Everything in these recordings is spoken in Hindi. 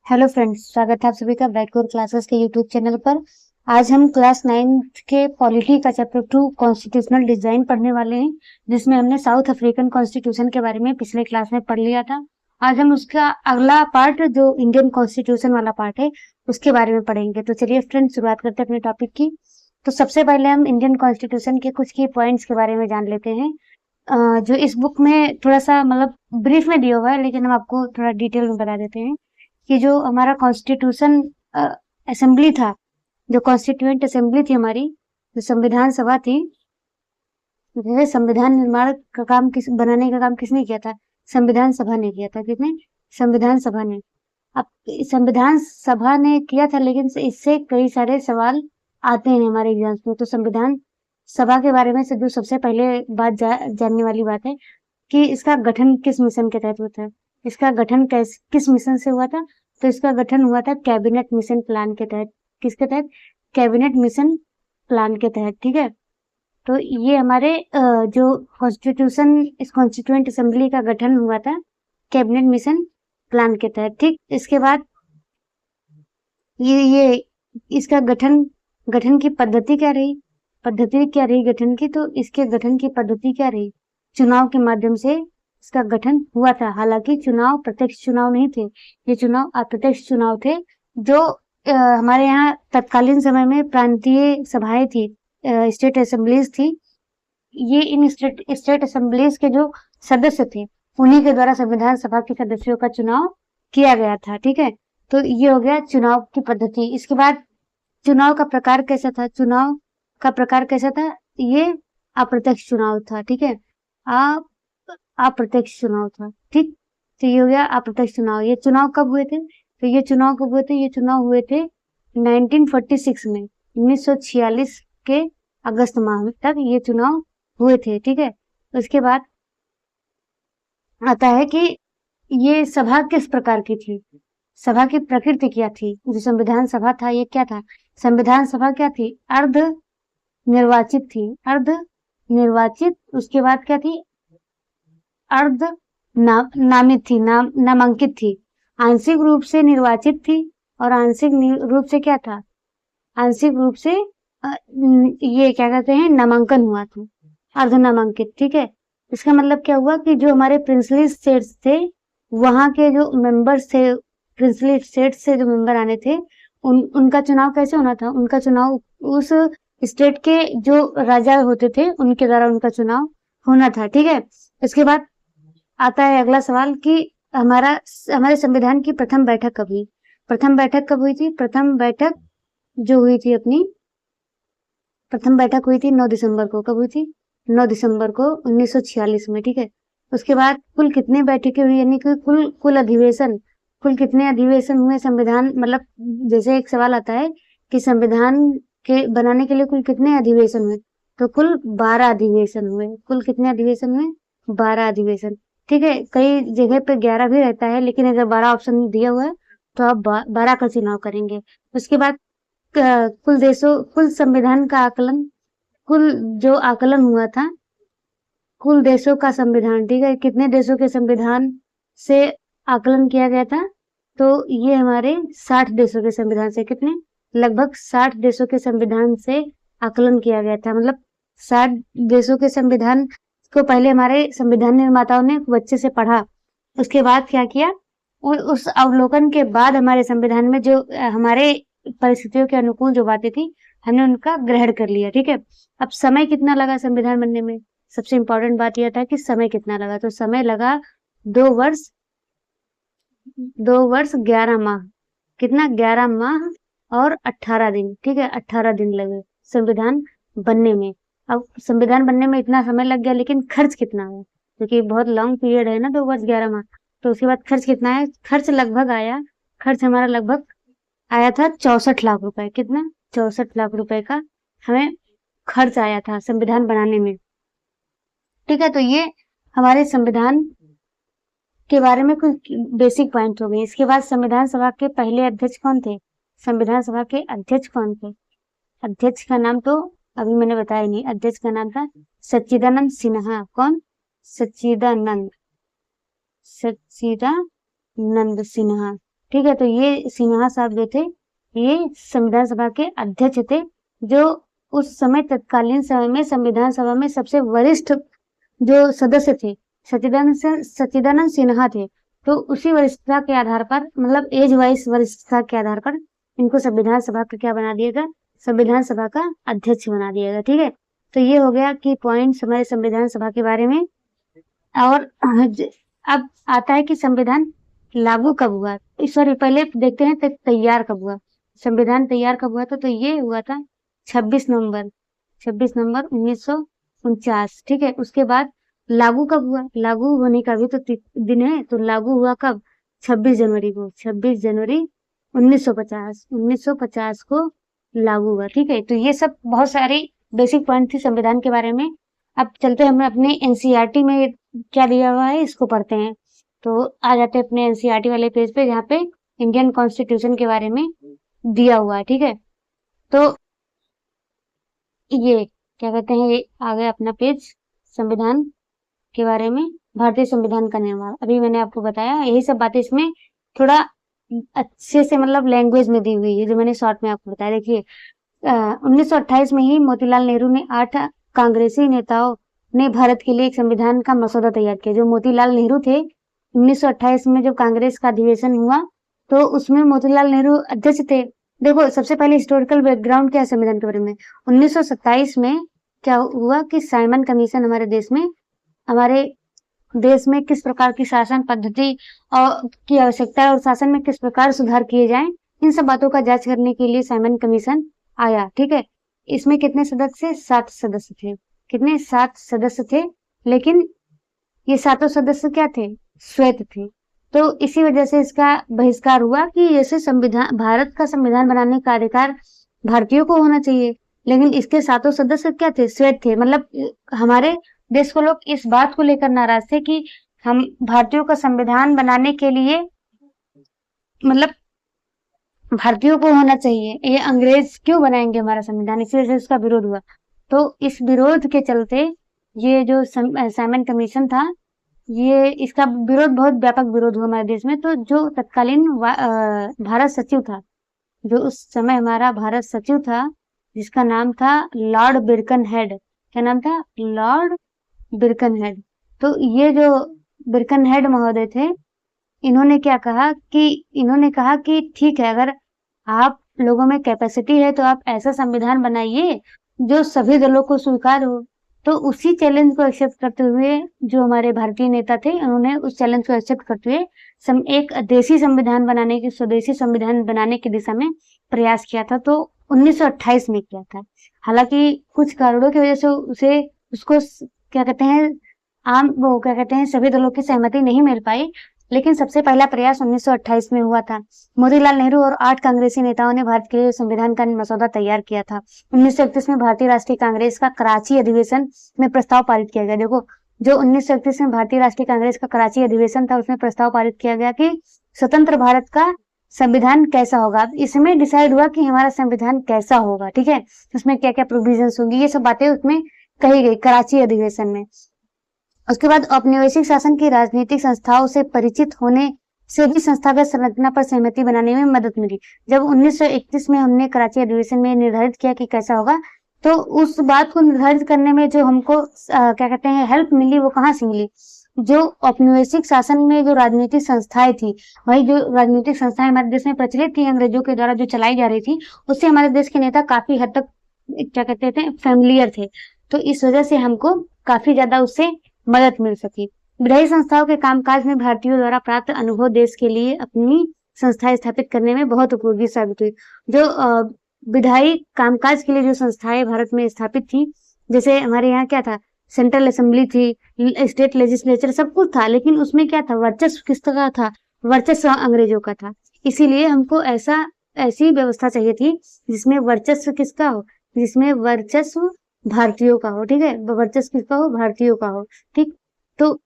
हेलो फ्रेंड्स, स्वागत है आप सभी का ब्राइट कोर क्लासेस के यूट्यूब चैनल पर। आज हम क्लास 9th के पॉलिटी का चैप्टर 2 कॉन्स्टिट्यूशनल डिजाइन पढ़ने वाले हैं, जिसमें हमने साउथ अफ्रीकन कॉन्स्टिट्यूशन के बारे में पिछले क्लास में पढ़ लिया था। आज हम उसका अगला पार्ट, जो इंडियन कॉन्स्टिट्यूशन वाला पार्ट है, उसके बारे में पढ़ेंगे। तो चलिए फ्रेंड्स, शुरुआत करते हैं अपने टॉपिक की। तो सबसे पहले हम इंडियन कॉन्स्टिट्यूशन के कुछ की पॉइंट्स के बारे में जान लेते हैं, जो इस बुक में थोड़ा सा मतलब ब्रीफ में दिया हुआ है, लेकिन हम आपको थोड़ा डिटेल में बता देते हैं कि जो हमारा कॉन्स्टिट्यूशन असेंबली था, जो कॉन्स्टिट्यूएंट असेंबली थी हमारी, जो संविधान सभा थी, जैसे संविधान निर्माण का काम बनाने का काम किसने किया था? संविधान सभा ने किया था। किसने? संविधान सभा ने। अब संविधान सभा ने किया था, लेकिन इससे कई सारे सवाल आते हैं हमारे एग्जाम्स में। तो संविधान सभा के बारे में से जो सबसे पहले बात जानने वाली बात है कि इसका गठन किस मिशन के तहत होता है। इसका गठन किस मिशन से हुआ था? तो इसका गठन हुआ था कैबिनेट मिशन प्लान के तहत। किसके तहत? कैबिनेट मिशन प्लान के तहत। ठीक है, तो ये हमारे जो कॉन्स्टिट्यूशन, इस कॉन्स्टिट्यूएंट असेंबली का गठन हुआ था कैबिनेट मिशन प्लान के तहत। ठीक, इसके बाद ये इसका गठन की पद्धति क्या रही? पद्धति क्या रही गठन की? तो इसके गठन की पद्धति क्या रही? चुनाव के माध्यम से इसका गठन हुआ था। हालांकि चुनाव प्रत्यक्ष चुनाव नहीं थे, ये चुनाव अप्रत्यक्ष चुनाव थे। जो हमारे यहाँ तत्कालीन समय में प्रांतीय सभाएं थी, स्टेट असेंबलीज थी, ये इन स्टेट असेंबलीज के जो सदस्य थे, उन्हीं के द्वारा संविधान सभा के सदस्यों का चुनाव किया गया था। ठीक है, तो ये हो गया चुनाव की पद्धति। इसके बाद चुनाव का प्रकार कैसा था? चुनाव का प्रकार कैसा था? ये अप्रत्यक्ष चुनाव था। ठीक है, अप्रत्यक्ष चुनाव था। ठीक, तो ये हो गया अप्रत्यक्ष चुनाव। ये चुनाव कब हुए थे? तो ये चुनाव कब हुए थे? ये चुनाव हुए थे 1946 में, 1946 के अगस्त माह तक ये चुनाव हुए थे। ठीक है, उसके बाद आता है कि ये सभा किस प्रकार की थी, सभा की प्रकृति क्या थी। जो संविधान सभा था, ये क्या था? संविधान सभा क्या थी? अर्ध निर्वाचित थी। अर्ध निर्वाचित। उसके बाद क्या थी? अर्ध नामित थी, नामांकित थी। आंशिक रूप से निर्वाचित थी और आंशिक रूप से क्या था? आंशिक रूप से ये क्या कहते हैं, नामांकन हुआ था, अर्ध नामांकित। ठीक है, इसका मतलब क्या हुआ कि जो हमारे प्रिंसली स्टेट्स थे, वहां के जो मेंबर्स थे, प्रिंसली स्टेट्स से जो मेंबर आने थे, उनका चुनाव कैसे होना था? उनका चुनाव उस स्टेट के जो राजा होते थे, उनके द्वारा उनका चुनाव होना था। ठीक है, इसके बाद आता है अगला सवाल कि हमारे संविधान की प्रथम बैठक कब हुई? प्रथम बैठक कब हुई थी? प्रथम बैठक जो हुई थी अपनी, प्रथम बैठक हुई थी 9 दिसंबर को। कब हुई थी? 9 दिसंबर को 1946 में। ठीक है, उसके बाद कुल कितने बैठकें हुई, यानी कि कुल अधिवेशन, कुल कितने अधिवेशन हुए संविधान, मतलब जैसे एक सवाल आता है कि संविधान के बनाने के लिए कुल कितने अधिवेशन हुए, तो कुल 12 अधिवेशन हुए। कुल कितने अधिवेशन हुए? 12 अधिवेशन। ठीक है, कई जगह पे 11 भी रहता है, लेकिन अगर 12 ऑप्शन दिया हुआ है तो आप 12 का चुनाव करेंगे। उसके बाद कुल संविधान का आकलन, कुल जो आकलन हुआ था, कुल देशों का संविधान। ठीक है, कितने देशों के संविधान से आकलन किया गया था? तो ये हमारे 60 देशों के संविधान से, कितने? लगभग 60 देशों के संविधान से आकलन किया गया था। मतलब 60 देशों के संविधान को पहले हमारे संविधान निर्माताओं ने खूब अच्छे से पढ़ा। उसके बाद क्या किया? उस अवलोकन के बाद हमारे संविधान में जो हमारे परिस्थितियों के अनुकूल जो बातें थी, हमने उनका ग्रहण कर लिया। ठीक है, अब समय कितना लगा संविधान बनने में? सबसे इंपॉर्टेंट बात यह था कि समय कितना लगा। तो समय लगा 2 वर्ष 11 माह। कितना? 11 माह और 18 दिन। ठीक है, 18 दिन लगे संविधान बनने में। अब संविधान बनने में इतना समय लग गया, लेकिन खर्च कितना है? क्योंकि बहुत लॉन्ग पीरियड है ना, 2 वर्ष 11 माह। तो उसके बाद खर्च कितना है? खर्च हमारा लगभग आया था 64 लाख रुपए। कितना? 64 लाख रुपए का हमें खर्च आया था संविधान बनाने में। ठीक है, तो ये हमारे संविधान के बारे में कुछ बेसिक पॉइंट हो गए। इसके बाद संविधान सभा के पहले अध्यक्ष कौन थे? संविधान सभा के अध्यक्ष कौन थे? अध्यक्ष का नाम तो अभी मैंने बताया नहीं। अध्यक्ष का नाम था सच्चिदानंद सिन्हा। कौन? सच्चिदानंद सिन्हा। ठीक है। तो ये सिन्हा साहब जो थे, ये संविधान सभा के अध्यक्ष थे, जो उस समय तत्कालीन समय में संविधान सभा में सबसे वरिष्ठ जो सदस्य थे, सच्चिदानंद सिन्हा थे। तो उसी वरिष्ठता के आधार पर, मतलब एज वाइज वरिष्ठता के आधार पर इनको संविधान सभा का क्या बना दिया गया, संविधान सभा का अध्यक्ष बना दिया गया। ठीक है। तो ये हो गया कि पॉइंट हमारे संविधान सभा के बारे में। और अब आता है कि संविधान लागू कब हुआ। सॉरी, पहले देखते हैं तैयार कब हुआ। संविधान तैयार कब हुआ था, तो ये हुआ था 26 नवंबर 1949। ठीक है। उसके बाद लागू कब हुआ, लागू होने का भी तो दिन है। तो लागू हुआ कब, 26 जनवरी को, 26 जनवरी 1950 को लागू हुआ। ठीक है। तो ये सब बहुत सारी बेसिक पॉइंट थी संविधान के बारे में। अब चलते हैं हमें अपने एनसीईआरटी में क्या दिया हुआ है, इसको पढ़ते हैं। तो आ जाते हैं अपने एनसीईआरटी वाले पेज पे, जहाँ पे इंडियन कॉन्स्टिट्यूशन के बारे में दिया हुआ है। ठीक है। तो ये क्या कहते हैं, ये आ गया अपना पेज संविधान के बारे में, भारतीय संविधान का निर्माण। अभी मैंने आपको बताया, यही सब बातें इसमें थोड़ा अच्छे से मतलब लैंग्वेज में दी हुई है, जो मैंने शॉर्ट में आपको बताया। देखिए 1928 में ही मोतीलाल नेहरू ने 8 कांग्रेसी नेताओं ने भारत के लिए एक संविधान का मसौदा तैयार किया। जो मोतीलाल नेहरू थे, 1928 में जब कांग्रेस का अधिवेशन हुआ, तो उसमें मोतीलाल नेहरू अध्यक्ष थे। देखो, सबसे पहले हिस्टोरिकल बैकग्राउंड क्या है संविधान के बारे में। 1927 में क्या हुआ कि साइमन कमीशन हमारे देश में किस प्रकार की शासन पद्धति और की आवश्यकता है, और शासन में किस प्रकार सुधार किए जाएं, इन सब बातों का जांच करने के लिए साइमन कमीशन आया। ठीक है। इसमें कितने सदस्य, 7 सदस्य थे। कितने, 7 सदस्य थे। लेकिन ये 7 सदस्य क्या थे, श्वेत थे। तो इसी वजह से इसका बहिष्कार हुआ कि जैसे संविधान, भारत का संविधान बनाने का अधिकार भारतीयों को होना चाहिए, लेकिन इसके 7 सदस्य क्या थे, श्वेत थे। मतलब हमारे देश को लोग इस बात को लेकर नाराज थे कि हम भारतीयों का संविधान बनाने के लिए, मतलब भारतीयों को होना चाहिए, ये अंग्रेज क्यों बनाएंगे हमारा संविधान, इसी वजह से उसका विरोध हुआ। तो इस विरोध के चलते ये जो साइमन कमीशन था, ये इसका विरोध, बहुत व्यापक विरोध हुआ हमारे देश में। तो जो तत्कालीन भारत सचिव था, जो उस समय हमारा भारत सचिव था, जिसका नाम था लॉर्ड बिरकनहेड। क्या नाम था, लॉर्ड बिरकनहेड। तो ये जो बिरकनहेड महोदय थे, इन्होंने कहा कि ठीक है, अगर आप लोगों में कैपेसिटी है तो आप ऐसा संविधान बनाइए जो सभी दलों को स्वीकार हो। तो उसी चैलेंज को एक्सेप्ट करते हुए जो हमारे भारतीय नेता थे, उन्होंने उस चैलेंज को एक्सेप्ट करते हुए एक देशी संविधान बनाने की, स्वदेशी संविधान बनाने की दिशा में प्रयास किया था। तो 1928 में किया था। हालांकि कुछ कारणों की वजह से उसको क्या कहते हैं, सभी दलों की सहमति नहीं मिल पाई। लेकिन सबसे पहला प्रयास 1928 में हुआ था। मोतीलाल नेहरू और 8 कांग्रेसी नेताओं ने भारत के लिए संविधान का मसौदा तैयार किया था। 1931 में भारतीय राष्ट्रीय कांग्रेस का कराची अधिवेशन में प्रस्ताव पारित किया गया। देखो, जो 1931 में भारतीय राष्ट्रीय कांग्रेस का कराची अधिवेशन था, उसमें प्रस्ताव पारित किया गया कि स्वतंत्र भारत का संविधान कैसा होगा। इसमें डिसाइड हुआ कि हमारा संविधान कैसा होगा। ठीक है। उसमें क्या क्या प्रोविजंस होंगी, ये सब बातें उसमें कही गई कराची अधिवेशन में। उसके बाद औपनिवेशिक शासन की राजनीतिक संस्थाओं से परिचित होने से भी संस्थागत संरचना पर सहमति बनाने में मदद मिली। जब 1931 में हमने कराची अधिवेशन में निर्धारित किया कि कैसा होगा, तो उस बात को निर्धारित करने में जो हमको क्या कहते हैं हेल्प मिली, वो कहाँ से मिली, जो औपनिवेशिक शासन में जो राजनीतिक संस्थाएं थी, वही जो राजनीतिक संस्थाएं हमारे देश में प्रचलित थी, अंग्रेजों के द्वारा जो चलाई जा रही थी, उससे हमारे देश के नेता काफी हद तक क्या कहते थे फेमिलियर थे। तो इस वजह से हमको काफी ज्यादा उससे मदद मिल सकी। विधायी संस्थाओं के कामकाज में भारतीयों द्वारा प्राप्त अनुभव देश के लिए अपनी संस्थाएं स्थापित करने में बहुत उपयोगी साबित हुई। जो विधायी कामकाज के लिए जो संस्थाएं भारत में स्थापित थी, जैसे हमारे यहाँ क्या था, सेंट्रल असेंबली थी, स्टेट लेजिस्लेचर, सब कुछ था, लेकिन उसमें क्या था, वर्चस्व किसका था, वर्चस्व अंग्रेजों का था। इसीलिए हमको ऐसी व्यवस्था चाहिए थी जिसमें वर्चस्व किसका हो, जिसमें वर्चस्व भारतीयों का हो। ठीक है। वर्चस्व किसका हो, भारतीयों का हो। ठीक। तो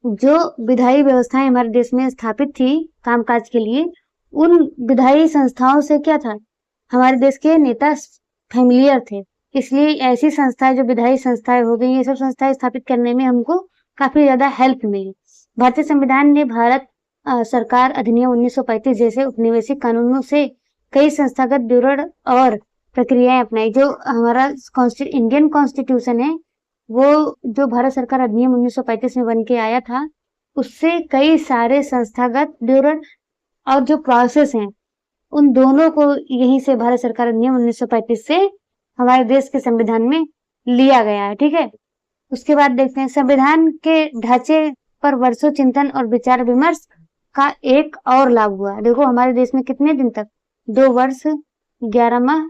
जो विधायी व्यवस्थाएं हमारे देश में स्थापित थी कामकाज के लिए, उन विधायी संस्थाओं से क्या था, हमारे देश के नेता फेमिलियर थे। इसलिए ऐसी संस्थाएं, जो विधायी संस्थाएं हो गई, ये सब संस्थाएं स्थापित करने में हमको काफी ज्यादा हेल्प मिली। भारतीय संविधान ने भारत सरकार अधिनियम 1935 जैसे उपनिवेशिक कानूनों से कई संस्थागत विवरण और प्रक्रियाएं अपनाई। जो हमारा इंडियन कॉन्स्टिट्यूशन है, वो जो भारत सरकार अधिनियम 1935 में बन के आया था, उससे कई सारे संस्थागत विवरण और जो प्रोसेस हैं, उन दोनों को यहीं से भारत सरकार अधिनियम 1935 से हमारे देश के संविधान में लिया गया है। ठीक है, उसके बाद देखते हैं संविधान के ढांचे पर वर्षों चिंतन और विचार विमर्श का एक और लाभ हुआ। देखो हमारे देश में कितने दिन तक 2 वर्ष 11 माह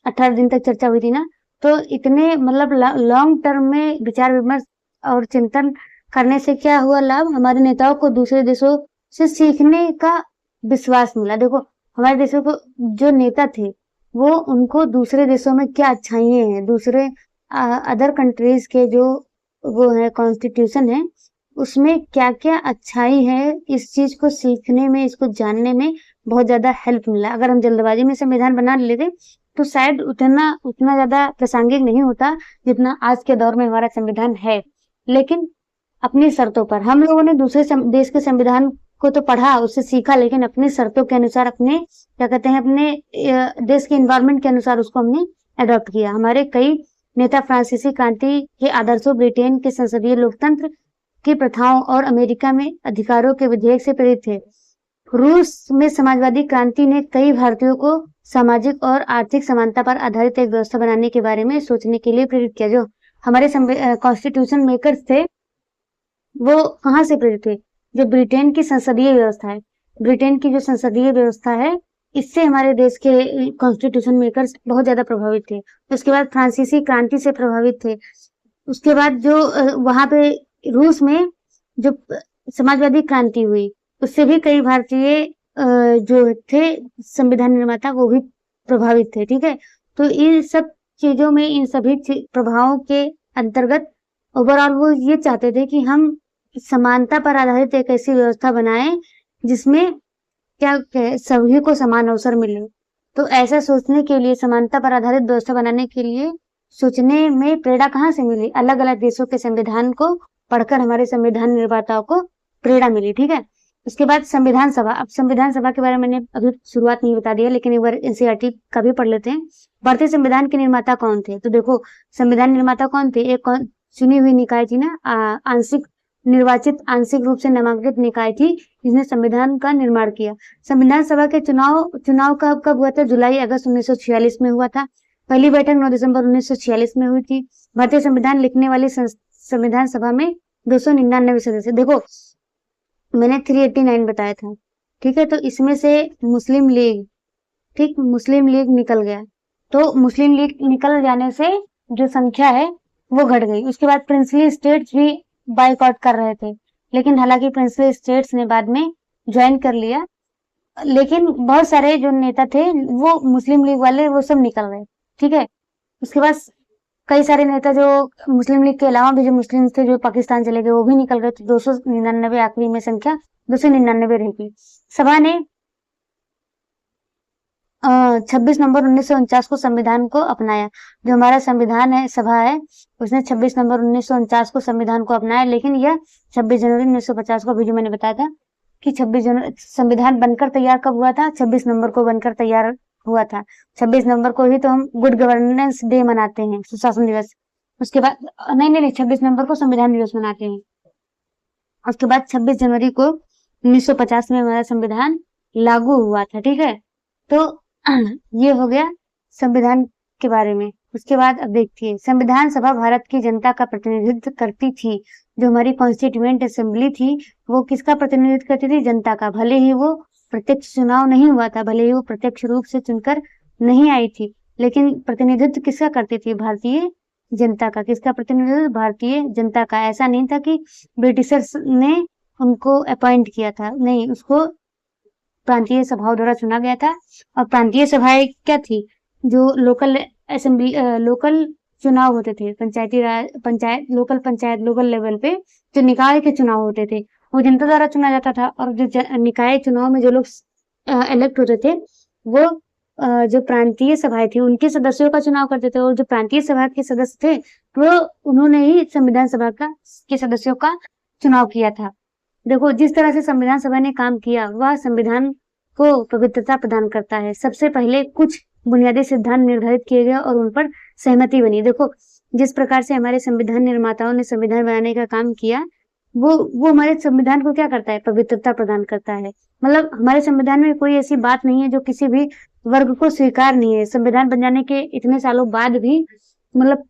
18 दिन तक चर्चा हुई थी ना, तो इतने मतलब लॉन्ग टर्म में विचार विमर्श और चिंतन करने से क्या हुआ लाभ, हमारे नेताओं को दूसरे देशों से सीखने का विश्वास मिला। देखो हमारे देशों को जो नेता थे वो उनको दूसरे देशों में क्या अच्छाइयां हैं, दूसरे अदर कंट्रीज के जो वो है कॉन्स्टिट्यूशन है उसमें क्या क्या अच्छाई है, इस चीज को सीखने में, इसको जानने में बहुत ज्यादा हेल्प मिला। अगर हम जल्दबाजी में संविधान बना लेते तो शायद उतना ज्यादा प्रासंगिक नहीं होता जितना आज के दौर में हमारा संविधान है। लेकिन अपनी शर्तों पर हम लोगों ने दूसरे देश के संविधान को तो पढ़ा, उससे सीखा, लेकिन अपनी शर्तों के अनुसार, अपने क्या कहते हैं, अपने देश के एनवायरमेंट के अनुसार उसको हमने अडॉप्ट किया। हमारे कई नेता फ्रांसीसी क्रांति के आदर्शों, ब्रिटेन के संसदीय लोकतंत्र की प्रथाओं और अमेरिका में अधिकारों के विधेयक से प्रेरित थे। रूस में समाजवादी क्रांति ने कई भारतीयों को सामाजिक और आर्थिक समानता पर आधारित एक व्यवस्था बनाने के बारे में सोचने के लिए प्रेरित किया। जो हमारे कॉन्स्टिट्यूशन मेकर्स थे वो कहाँ से प्रेरित थे, जो ब्रिटेन की संसदीय व्यवस्था है, ब्रिटेन की जो संसदीय व्यवस्था है, इससे हमारे देश के कॉन्स्टिट्यूशन मेकर्स बहुत ज्यादा प्रभावित थे। उसके बाद फ्रांसीसी क्रांति से प्रभावित थे। उसके बाद जो वहां पे रूस में जो समाजवादी क्रांति हुई उससे भी कई भारतीय जो थे संविधान निर्माता वो भी प्रभावित थे। ठीक है, तो इन सब चीजों में, इन सभी प्रभावों के अंतर्गत ओवरऑल वो ये चाहते थे कि हम समानता पर आधारित एक ऐसी व्यवस्था बनाएं जिसमें क्या सभी को समान अवसर मिले। तो ऐसा सोचने के लिए, समानता पर आधारित व्यवस्था बनाने के लिए सोचने में प्रेरणा कहाँ से मिली, अलग अलग देशों के संविधान को पढ़कर हमारे संविधान निर्माताओं को प्रेरणा मिली। ठीक है, उसके बाद संविधान सभा। अब संविधान सभा के बारे में मैंने अभी शुरुआत नहीं बता दिया, लेकिन एक बार एनसीईआरटी का भी पढ़ लेते हैं। भारतीय संविधान के निर्माता कौन थे, तो देखो संविधान निर्माता कौन थे, एक चुनी हुई निकाय थी ना, आंशिक निर्वाचित, आंशिक रूप से नामांकित निकाय थी जिसने संविधान का निर्माण किया। संविधान सभा के चुनाव कब हुआ था, जुलाई अगस्त 1946 में हुआ था। पहली बैठक 9 दिसंबर 1946 में हुई थी। भारतीय संविधान लिखने वाली संविधान सभा में 299 सदस्य। देखो मैंने 389 बताया था, ठीक है, तो इसमें से मुस्लिम लीग, ठीक, मुस्लिम लीग निकल गया, तो मुस्लिम लीग निकल जाने से जो संख्या है वो घट गई। उसके बाद प्रिंसली स्टेट्स भी बाइकआउट कर रहे थे, लेकिन हालांकि प्रिंसली स्टेट्स ने बाद में ज्वाइन कर लिया, लेकिन बहुत सारे जो नेता थे वो मुस्लिम लीग वाले वो सब निकल गए। ठीक है, उसके बाद कई सारे नेता जो मुस्लिम लीग के अलावा भी जो मुस्लिम थे जो पाकिस्तान चले गए वो भी निकल गए, तो 299 आखिरी में संख्या 299 रहेगी। सभा ने 26 नवंबर 1949 को संविधान को अपनाया। जो हमारा संविधान है, सभा है, उसने 26 नवंबर 1949 को संविधान को अपनाया, लेकिन यह 26 जनवरी 1950 को, अभी जो मैंने बताया था कि 26 जनवरी संविधान बनकर तैयार कब हुआ था, 26 नवंबर को बनकर तैयार हुआ था। 26 नवंबर को ही तो हम गुड गवर्नेंस डे मनाते हैं, सुशासन दिवस। उसके बाद नहीं 26 नवंबर को संविधान दिवस मनाते हैं। उसके बाद 26 जनवरी को 1950 में हमारा संविधान लागू हुआ था। ठीक है, तो ये हो गया संविधान के बारे में। उसके बाद अब देखिए, संविधान सभा भारत की जनता का प्रतिनिधित्व करती थी। जो हमारी कॉन्स्टिट्यूएंट असेंबली थी वो किसका प्रतिनिधित्व करती थी, जनता का। भले ही वो प्रत्यक्ष चुनाव नहीं हुआ था, भले ही वो प्रत्यक्ष रूप से चुनकर नहीं आई थी, लेकिन प्रतिनिधित्व किसका करती थी, भारतीय जनता का। किसका प्रतिनिधित्व, भारतीय जनता का। ऐसा नहीं था कि ब्रिटिशर्स ने उनको अपॉइंट किया था, नहीं, उसको प्रांतीय सभाओं द्वारा चुना गया था। और प्रांतीय सभाएं क्या थी, जो लोकल असेंबली, लोकल चुनाव होते थे, panchayati raj, panchayat, local panchayat, local level पे जो निकाय के चुनाव होते थे वो जनता द्वारा चुना जाता था। और जो निकाय चुनाव में जो लोग इलेक्ट होते थे वो जो प्रांतीय सभाएं थी उनके सदस्यों का चुनाव करते थे, और जो प्रांतीय सभा के सदस्य थे वो उन्होंने ही संविधान सभा के सदस्यों का चुनाव किया था। देखो जिस तरह से संविधान सभा ने काम किया वह संविधान को पवित्रता प्रदान करता है। सबसे पहले कुछ बुनियादी सिद्धांत निर्धारित किए गए और उन पर सहमति बनी। देखो जिस प्रकार से हमारे संविधान निर्माताओं ने संविधान बनाने का काम किया, वो हमारे संविधान को क्या करता है, पवित्रता प्रदान करता है। मतलब हमारे संविधान में कोई ऐसी बात नहीं है जो किसी भी वर्ग को स्वीकार नहीं है। संविधान बन जाने के इतने सालों बाद भी, मतलब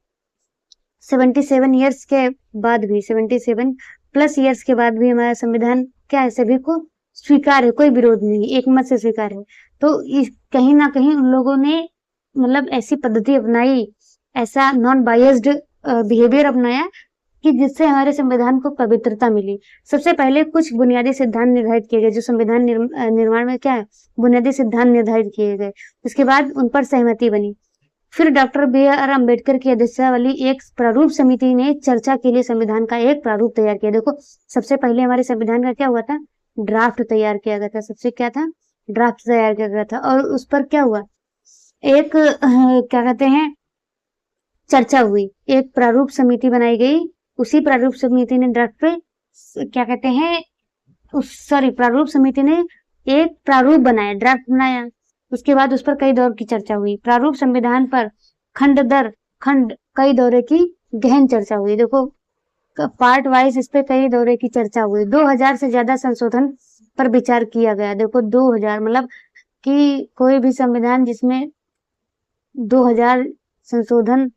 77 ईयर्स के बाद भी, 77 प्लस ईयर्स के बाद भी हमारा संविधान क्या है, सभी को स्वीकार है, कोई विरोध नहीं, एक मत से स्वीकार है। तो कहीं ना कहीं उन लोगों ने मतलब ऐसी पद्धति अपनाई, ऐसा नॉन बायस्ड बिहेवियर अपनाया कि जिससे हमारे संविधान को पवित्रता मिली। सबसे पहले कुछ बुनियादी सिद्धांत निर्धारित किए गए, जो संविधान निर्माण में क्या है, बुनियादी सिद्धांत निर्धारित किए गए। उसके बाद उन पर सहमति बनी। फिर डॉक्टर B.R. अम्बेडकर की अध्यक्षता वाली एक प्रारूप समिति ने चर्चा के लिए संविधान का एक प्रारूप तैयार किया। देखो सबसे पहले हमारे संविधान का क्या हुआ था, ड्राफ्ट तैयार किया गया था। सबसे क्या था, ड्राफ्ट तैयार किया गया था। और उस पर क्या हुआ, एक क्या कहते हैं, चर्चा हुई, एक प्रारूप समिति बनाई गई। उसी प्रारूप समिति ने ड्राफ्ट पे क्या कहते हैं, प्रारूप समिति ने एक प्रारूप बनाया, ड्राफ्ट बनाया। उसके बाद उस पर कई दौर की चर्चा हुई। प्रारूप संविधान पर खंड दर खंड कई दौरे की गहन चर्चा हुई। देखो पार्ट वाइज इस पे कई दौरे की चर्चा हुई। 2000 से ज्यादा संशोधन पर विचार किया गया। देखो 2000 मतलब कि कोई भी संविधान जिसमें 2000 संशोधन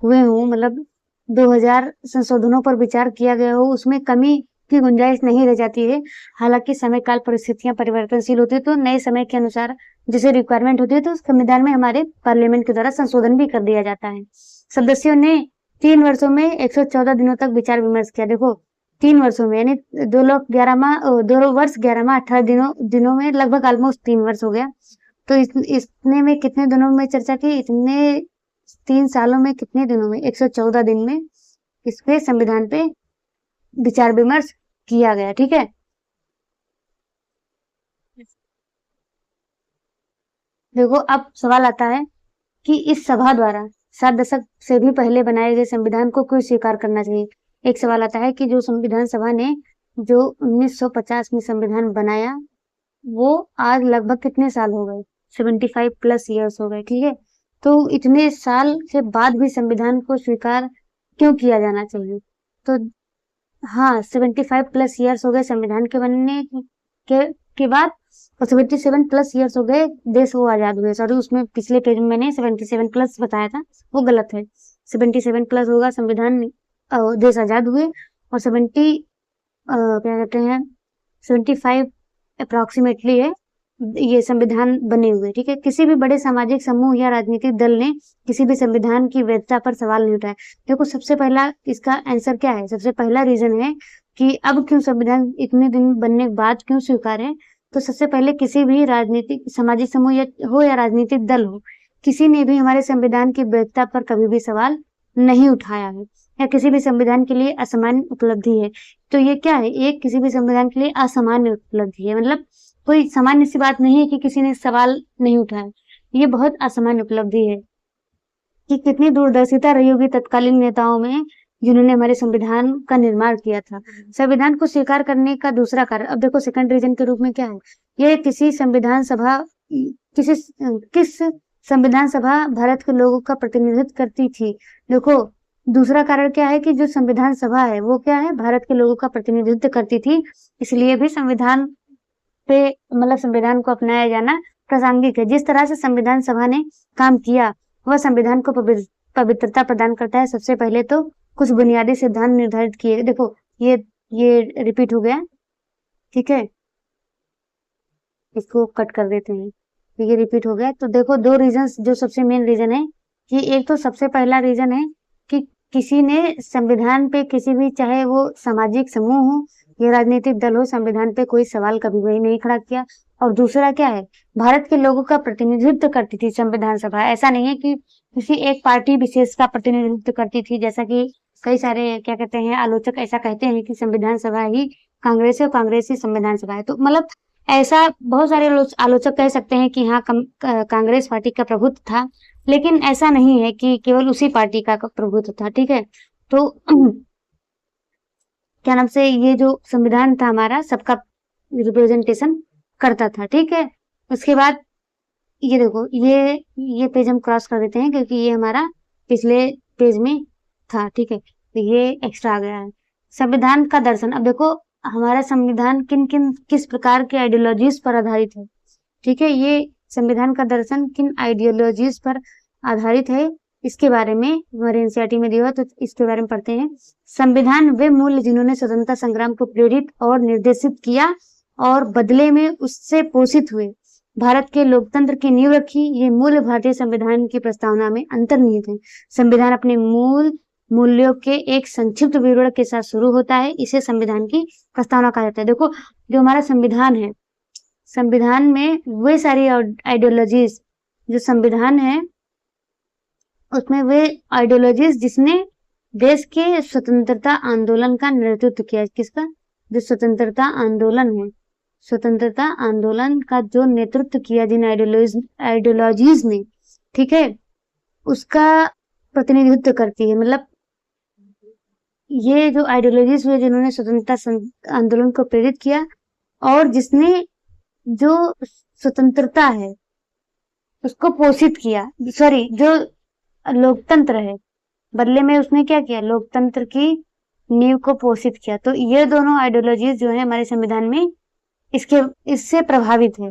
हुए हों, मतलब 2000 संशोधनों पर विचार किया गया हो, उसमें कमी की गुंजाइश नहीं रह जाती है। हालांकि समय काल परिस्थितियां परिवर्तनशील होती है, तो नए समय के अनुसार जैसे रिक्वायरमेंट होती है, तो संविधान में हमारे पार्लियामेंट के द्वारा संशोधन भी कर दिया जाता है। सदस्यों ने 3 वर्षों में 114 दिनों तक विचार विमर्श किया। देखो 3 वर्षों में, यानी 2 वर्ष 11 माह 18 दिनों में लगभग ऑलमोस्ट 3 वर्ष हो गया। तो इसने में कितने दिनों में चर्चा की, इतने 3 सालों में कितने दिनों में, 114 दिन में इस पे संविधान पे विचार विमर्श किया गया। ठीक है, देखो अब सवाल आता है कि इस सभा द्वारा 7 दशक से भी पहले बनाए गए संविधान को क्यों स्वीकार करना चाहिए। एक सवाल आता है कि जो संविधान सभा ने जो 1950 में संविधान बनाया, वो आज लगभग कितने साल हो गए, 75 प्लस ईयर्स हो गए। ठीक है, तो इतने साल से बाद भी संविधान को स्वीकार क्यों किया जाना चाहिए। तो हाँ, 75 प्लस ईयर्स हो गए संविधान के बनने के बाद, और 77 प्लस ईयर्स हो गए देश को आजाद हुए। सॉरी, उसमें पिछले पेज में मैंने 77 प्लस बताया था, वो गलत है। 77 प्लस होगा संविधान देश आजाद हुए, और 70 क्या कहते हैं 75 अप्रोक्सीमेटली है ये संविधान बने हुए। ठीक है, किसी भी बड़े सामाजिक समूह या राजनीतिक दल ने किसी भी संविधान की वैधता पर सवाल नहीं उठाया। देखो सबसे पहला इसका आंसर क्या है, सबसे पहला रीजन है कि अब क्यों संविधान इतने दिन बनने के बाद क्यों स्वीकार है। तो सबसे पहले किसी भी राजनीतिक सामाजिक समूह या राजनीतिक दल हो, किसी ने भी हमारे संविधान की वैधता पर कभी भी सवाल नहीं उठाया है, या किसी भी संविधान के लिए असामान्य उपलब्धि है। तो ये क्या है, एक किसी भी संविधान के लिए असामान्य उपलब्धि है। मतलब कोई सामान्य सी बात नहीं है कि किसी ने सवाल नहीं उठाया, ये बहुत असामान्य उपलब्धि है। कि कितनी दूरदर्शिता रही होगी तत्कालीन नेताओं में जिन्होंने हमारे संविधान का निर्माण किया था। संविधान को स्वीकार करने का दूसरा कारण, अब देखो सेकंड रीजन के रूप में क्या है, ये किस संविधान सभा भारत के लोगों का प्रतिनिधित्व करती थी। देखो दूसरा कारण क्या है कि जो संविधान सभा है वो क्या है, भारत के लोगों का प्रतिनिधित्व करती थी, इसलिए भी संविधान पे मतलब संविधान को अपनाया जाना प्रासंगिक है। जिस तरह से संविधान सभा ने काम किया वह संविधान को पवित्रता प्रदान करता है। सबसे पहले तो कुछ बुनियादी सिद्धांत निर्धारित किए। देखो ये रिपीट हो गया, ठीक है, इसको कट कर देते हैं, ये रिपीट हो गया। तो देखो 2 रीजन जो सबसे मेन रीजन है कि एक तो सबसे पहला रीजन है कि किसी ने संविधान पे, किसी भी चाहे वो सामाजिक समूह हो या राजनीतिक दल हो, संविधान पे कोई सवाल कभी भी नहीं खड़ा किया। और दूसरा क्या है, भारत के लोगों का प्रतिनिधित्व करती थी संविधान सभा। ऐसा नहीं है कि किसी एक पार्टी विशेष का प्रतिनिधित्व करती थी, जैसा कि कई सारे क्या कहते हैं आलोचक ऐसा कहते हैं कि संविधान सभा ही कांग्रेस है और कांग्रेस ही संविधान सभा है। तो मतलब ऐसा बहुत सारे आलोचक कह सकते हैं कि हाँ कांग्रेस पार्टी का प्रभुत्व था, लेकिन ऐसा नहीं है कि केवल उसी पार्टी का प्रभुत्व था। ठीक है, तो क्या नाम से, ये जो संविधान था हमारा सबका रिप्रेजेंटेशन करता था। ठीक है, उसके बाद ये देखो, ये पेज हम क्रॉस कर देते हैं क्योंकि ये हमारा पिछले पेज में था। ठीक है, तो ये एक्स्ट्रा आ गया है। संविधान का दर्शन, अब देखो हमारा संविधान किस प्रकार के आइडियोलॉजीज पर आधारित है। ठीक है, ये संविधान का दर्शन किन आइडियोलॉजीज पर आधारित है, इसके बारे में हमारे एनसीईआरटी में दिया हुआ, तो इसके बारे में पढ़ते हैं। संविधान वे मूल्य जिन्होंने स्वतंत्रता संग्राम को प्रेरित और निर्देशित किया और बदले में उससे पोषित हुए, भारत के लोकतंत्र की नींव रखी, ये मूल्य भारतीय संविधान की प्रस्तावना में अंतर्निहित है। संविधान अपने मूल मूल्यों के एक संक्षिप्त विवरण के साथ शुरू होता है, इसे संविधान की प्रस्तावना कहा जाता है। देखो जो हमारा संविधान है, संविधान में वे सारी आइडियोलॉजीज, जो संविधान है उसमें वे आइडियोलॉजीज जिसने देश के स्वतंत्रता आंदोलन का नेतृत्व किया, किसका, जो स्वतंत्रता आंदोलन है, स्वतंत्रता आंदोलन का जो नेतृत्व किया जिन आइडियोलॉजीज ने, ठीक है, उसका प्रतिनिधित्व करती है। मतलब ये जो आइडियोलॉजीज हुए जिन्होंने स्वतंत्रता आंदोलन को प्रेरित किया और जिसने जो स्वतंत्रता है उसको पोषित किया, सॉरी जो लोकतंत्र है बदले में उसने क्या किया, लोकतंत्र की नींव को पोषित किया। तो ये दोनों आइडियोलॉजीज जो है हमारे संविधान में इससे प्रभावित है।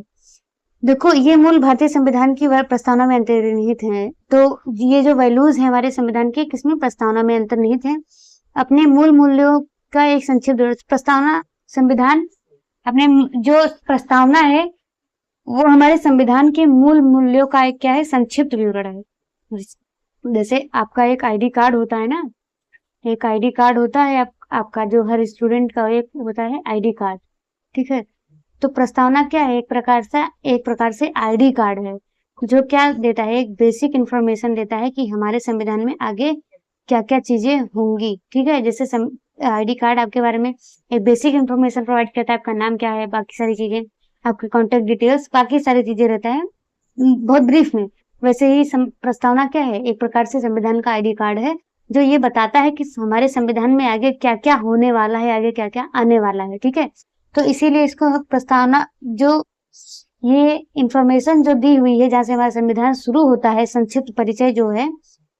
देखो ये मूल भारतीय संविधान की प्रस्तावना में अंतर्निहित है। तो ये जो वैल्यूज है हमारे संविधान के किसमें, प्रस्तावना में अंतर्निहित है। अपने मूल मूल्यों का एक संक्षिप्त प्रस्तावना, संविधान अपने जो प्रस्तावना है वो हमारे संविधान के मूल मूल्यों का एक क्या है, संक्षिप्त विवरण है। जैसे आपका एक आईडी कार्ड होता है ना, एक आईडी कार्ड होता है आपका जो हर स्टूडेंट का एक होता है आईडी कार्ड। ठीक है, तो प्रस्तावना क्या है, एक प्रकार से आईडी कार्ड है जो क्या देता है, एक बेसिक इंफॉर्मेशन देता है कि हमारे संविधान में आगे क्या क्या चीजें होंगी। ठीक है, जैसे आईडी कार्ड आपके बारे में एक बेसिक इंफॉर्मेशन प्रोवाइड करता है, आपका नाम क्या है, बाकी सारी चीजें, आपके कॉन्टेक्ट डिटेल्स, बाकी सारी चीजें रहता है बहुत ब्रीफ में। वैसे ही प्रस्तावना क्या है, एक प्रकार से संविधान का आईडी कार्ड है जो ये बताता है कि हमारे संविधान में आगे क्या क्या होने वाला है, आगे क्या क्या आने वाला है। ठीक है, तो इसीलिए इसको प्रस्तावना, जो ये इंफॉर्मेशन जो दी हुई है जहाँ से हमारा संविधान शुरू होता है, संक्षिप्त परिचय जो है,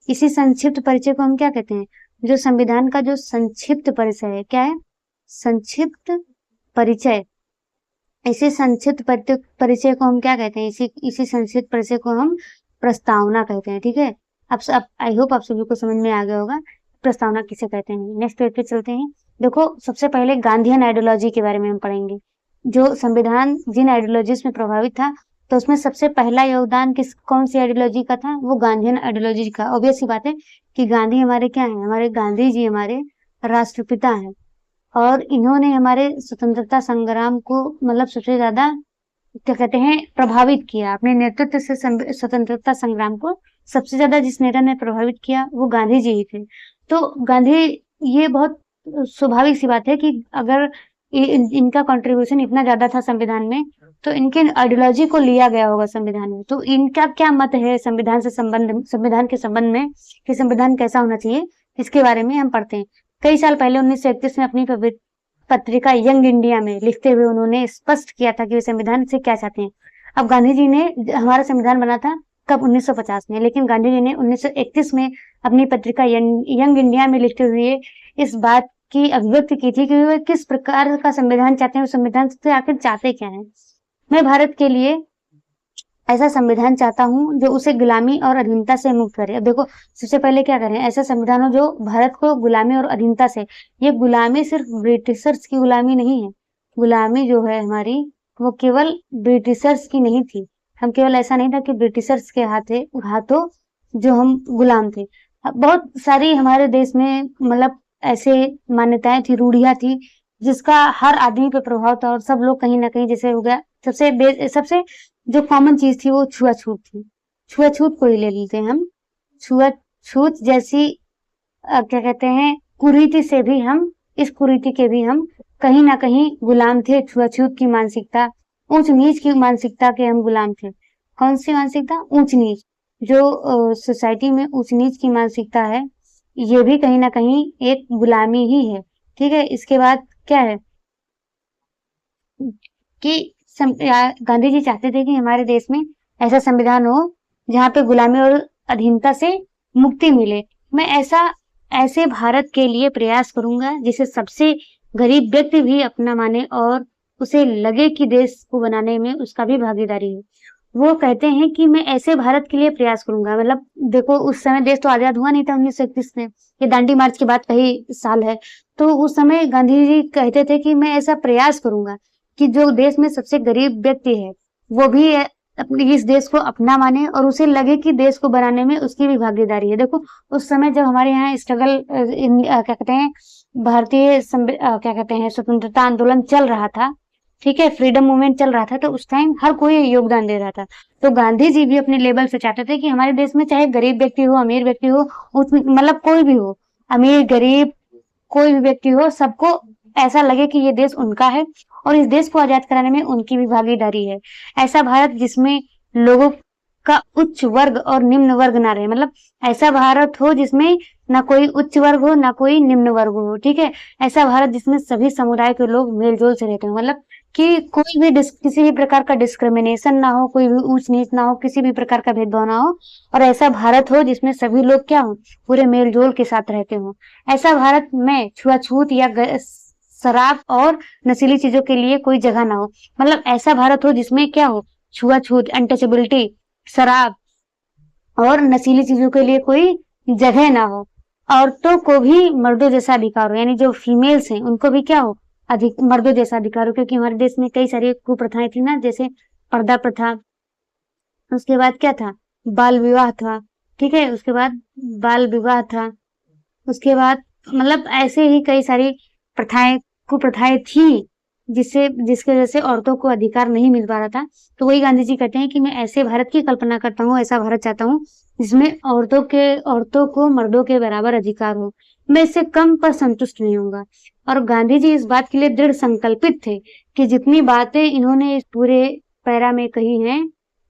इसी संक्षिप्त परिचय को हम क्या कहते हैं, जो संविधान का जो संक्षिप्त परिचय है, क्या है, संक्षिप्त परिचय। इसी संक्षिप्त परिचय को हम क्या कहते हैं, इसी संक्षिप्त परिचय को हम प्रस्तावना कहते हैं। ठीक है, अब आई होप आप सभी को समझ में आ गया होगा प्रस्तावना किसे कहते हैं। नेक्स्ट पेज पे चलते हैं। देखो सबसे पहले गांधीयन आइडियोलॉजी के बारे में हम पढ़ेंगे। जो संविधान जिन आइडियोलॉजीज में प्रभावित था, तो उसमें सबसे पहला योगदान कौन सी आइडियोलॉजी का था, वो गांधीयन आइडियोलॉजी का। ऑब्वियस सी बात है कि गांधी हमारे क्या है, हमारे गांधी जी हमारे राष्ट्रपिता हैं और इन्होंने हमारे स्वतंत्रता संग्राम को मतलब सबसे ज्यादा क्या कहते हैं, प्रभावित किया। अपने नेतृत्व से स्वतंत्रता संग्राम को सबसे ज्यादा जिस नेता ने प्रभावित किया वो गांधी जी ही थे। तो गांधी, ये बहुत स्वाभाविक सी बात है कि अगर इनका कंट्रीब्यूशन इतना ज्यादा था संविधान में, तो इनके आइडियोलॉजी को लिया गया होगा संविधान में। तो इनका क्या मत है संविधान के संबंध में कि संविधान कैसा होना चाहिए, इसके बारे में हम पढ़ते हैं। कई साल पहले 1931 में अपनी पत्रिका यंग इंडिया में लिखते हुए उन्होंने स्पष्ट किया था कि वे संविधान से क्या चाहते हैं। अब गांधी जी ने, हमारा संविधान बना था कब, 1950 में, लेकिन गांधी जी ने 1931 में अपनी पत्रिका यंग इंडिया में लिखते हुए इस बात की अभिव्यक्ति की थी कि वे किस प्रकार का संविधान चाहते हैं, संविधान से आखिर चाहते क्या है। मैं भारत के लिए ऐसा संविधान चाहता हूँ जो उसे गुलामी और अधीनता से मुक्त करे। अब देखो सबसे पहले क्या करें, ऐसा संविधान हो जो भारत को गुलामी और अधीनता से, ये गुलामी सिर्फ ब्रिटिशर्स की गुलामी नहीं है, गुलामी जो है हमारी वो केवल ब्रिटिशर्स की नहीं थी। हम केवल ऐसा नहीं था कि ब्रिटिशर्स के हाथों जो हम गुलाम थे। बहुत सारी हमारे देश में मतलब ऐसे मान्यताएं थी, रूढ़ियां थी जिसका हर आदमी पे प्रभाव था और सब लोग कहीं ना कहीं, जैसे हो गया सबसे जो कॉमन चीज थी वो छुआछूत थी। छुआछूत को ही ले लेते हैं हम, छुआछूत जैसी क्या कहते हैं कुरीति से भी हम, इस कुरीति के भी हम कहीं ना कहीं गुलाम थे। छुआछूत की मानसिकता, ऊंच नीच की मानसिकता के हम गुलाम थे। कौन सी मानसिकता, ऊंच नीच, जो सोसाइटी में ऊंच नीच की मानसिकता है, ये भी कहीं ना कहीं एक गुलामी ही है ठीक है, इसके बाद क्या है कि गांधी जी चाहते थे कि हमारे देश में ऐसा संविधान हो जहाँ पे गुलामी और अधीनता से मुक्ति मिले। मैं ऐसे भारत के लिए प्रयास करूंगा जिसे सबसे गरीब व्यक्ति भी अपना माने और उसे लगे कि देश को बनाने में उसका भी भागीदारी है। वो कहते हैं कि मैं ऐसे भारत के लिए प्रयास करूंगा। मतलब देखो, उस समय देश तो आजाद हुआ नहीं था 1931 में, ये दांडी मार्च के बाद का ही साल है। तो उस समय गांधी जी कहते थे कि मैं ऐसा प्रयास करूंगा कि जो देश में सबसे गरीब व्यक्ति है वो भी अपने इस देश को अपना माने और उसे लगे कि देश को बनाने में उसकी भी भागीदारी है। देखो, उस समय जब हमारे यहाँ स्ट्रगल क्या कहते हैं, क्या कहते हैं, स्वतंत्रता आंदोलन चल रहा था, ठीक है, फ्रीडम मूवमेंट चल रहा था, तो उस टाइम हर कोई योगदान दे रहा था। तो गांधी जी भी अपने लेवल से चाहते थे कि हमारे देश में चाहे गरीब व्यक्ति हो, अमीर व्यक्ति हो, मतलब कोई भी हो, अमीर गरीब कोई भी व्यक्ति हो, सबको ऐसा लगे कि ये देश उनका है और इस देश को आजाद कराने में उनकी भी भागीदारी है। ऐसा भारत जिसमें लोगों का उच्च वर्ग और निम्न वर्ग ना रहे। मतलब ऐसा भारत हो जिसमें ना कोई उच्च वर्ग हो ना कोई निम्न वर्ग हो, ठीक है। ऐसा भारत जिसमें सभी समुदाय के लोग मेलजोल से रहते हो, मतलब कि कोई भी किसी भी प्रकार का डिस्क्रिमिनेशन ना हो, कोई भी ऊंच नीच ना हो, किसी भी प्रकार का भेदभाव ना हो, और ऐसा भारत हो जिसमें सभी लोग क्या हो, पूरे मेलजोल के साथ रहते हो। ऐसा भारत में छुआछूत या शराब और नशीली चीजों के लिए कोई जगह ना हो। मतलब ऐसा भारत हो जिसमें क्या हो, छुआछूत, अनटचेबिलिटी, शराब और नशीली चीजों के लिए कोई जगह ना हो। औरतों को भी मर्दों जैसा अधिकार हो, यानी जो फीमेल्स हैं उनको भी क्या हो, मर्दों जैसा अधिकार हो। क्योंकि हमारे देश में कई सारी कुप्रथाएं थी ना, जैसे पर्दा प्रथा, उसके बाद क्या था, बाल विवाह था, ठीक है, उसके बाद बाल विवाह था, उसके बाद मतलब ऐसे ही कई सारी प्रथाएं, कुप्रथाएं थी जिसके वजह से औरतों को अधिकार नहीं मिल पा रहा था। तो वही गांधी जी कहते हैं कि मैं ऐसे भारत की कल्पना करता हूँ, ऐसा भारत चाहता हूँ जिसमें औरतों को मर्दों के बराबर अधिकार हो। मैं इससे कम पर संतुष्ट नहीं होऊंगा। और गांधी जी इस बात के लिए दृढ़ संकल्पित थे कि जितनी बातें इन्होंने इस पूरे पैरा में कही हैं,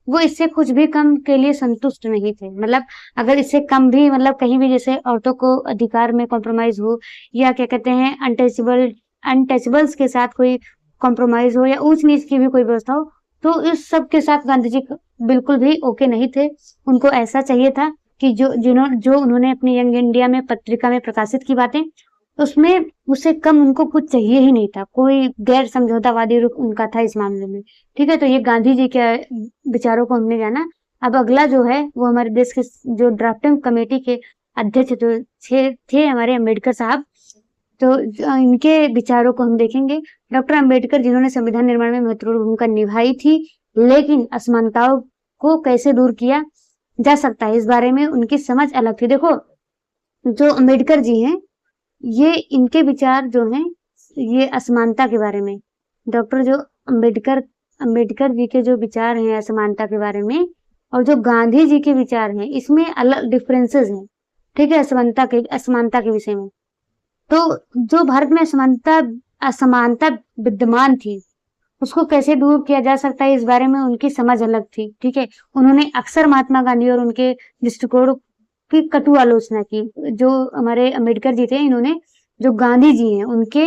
वो इससे कुछ भी कम के लिए संतुष्ट नहीं थे। मतलब अगर इससे कम भी, मतलब कहीं भी जैसे औरतों को अधिकार में कॉम्प्रोमाइज हो, या क्या कहते हैं अनटचेबल्स के साथ कोई कॉम्प्रोमाइज हो, या ऊंच नीच की भी कोई व्यवस्था हो, तो इस सब के साथ गांधी जी बिल्कुल भी ओके नहीं थे। उनको ऐसा चाहिए था कि जो उन्होंने अपनी यंग इंडिया में पत्रिका में प्रकाशित की बातें, उसमें उससे कम उनको कुछ चाहिए ही नहीं था। कोई गैर समझौतावादी रुख उनका था इस मामले में, ठीक है। तो ये गांधी जी के विचारों को हमने जाना। अब अगला जो है वो हमारे देश के जो ड्राफ्टिंग कमेटी के अध्यक्ष जो थे हमारे अम्बेडकर साहब, तो इनके विचारों को हम देखेंगे। डॉक्टर अम्बेडकर जिन्होंने संविधान निर्माण में महत्वपूर्ण भूमिका निभाई थी, लेकिन असमानताओं को कैसे दूर किया जा सकता है, इस बारे में उनकी समझ अलग थी। देखो, जो अम्बेडकर जी हैं, ये इनके विचार जो हैं, ये असमानता के बारे में, डॉक्टर जो अम्बेडकर जी के जो विचार हैं असमानता के बारे में, और जो गांधी जी के विचार हैं, इसमें अलग डिफरेंसेस हैं, ठीक है, असमानता के विषय में। तो जो भारत में असमानता विद्यमान थी, उसको कैसे दूर किया जा सकता है, इस बारे में उनकी समझ अलग थी, ठीक है। उन्होंने अक्सर महात्मा गांधी और उनके दृष्टिकोण की कटु आलोचना की। जो हमारे अम्बेडकर जी थे, इन्होंने जो गांधी जी हैं उनके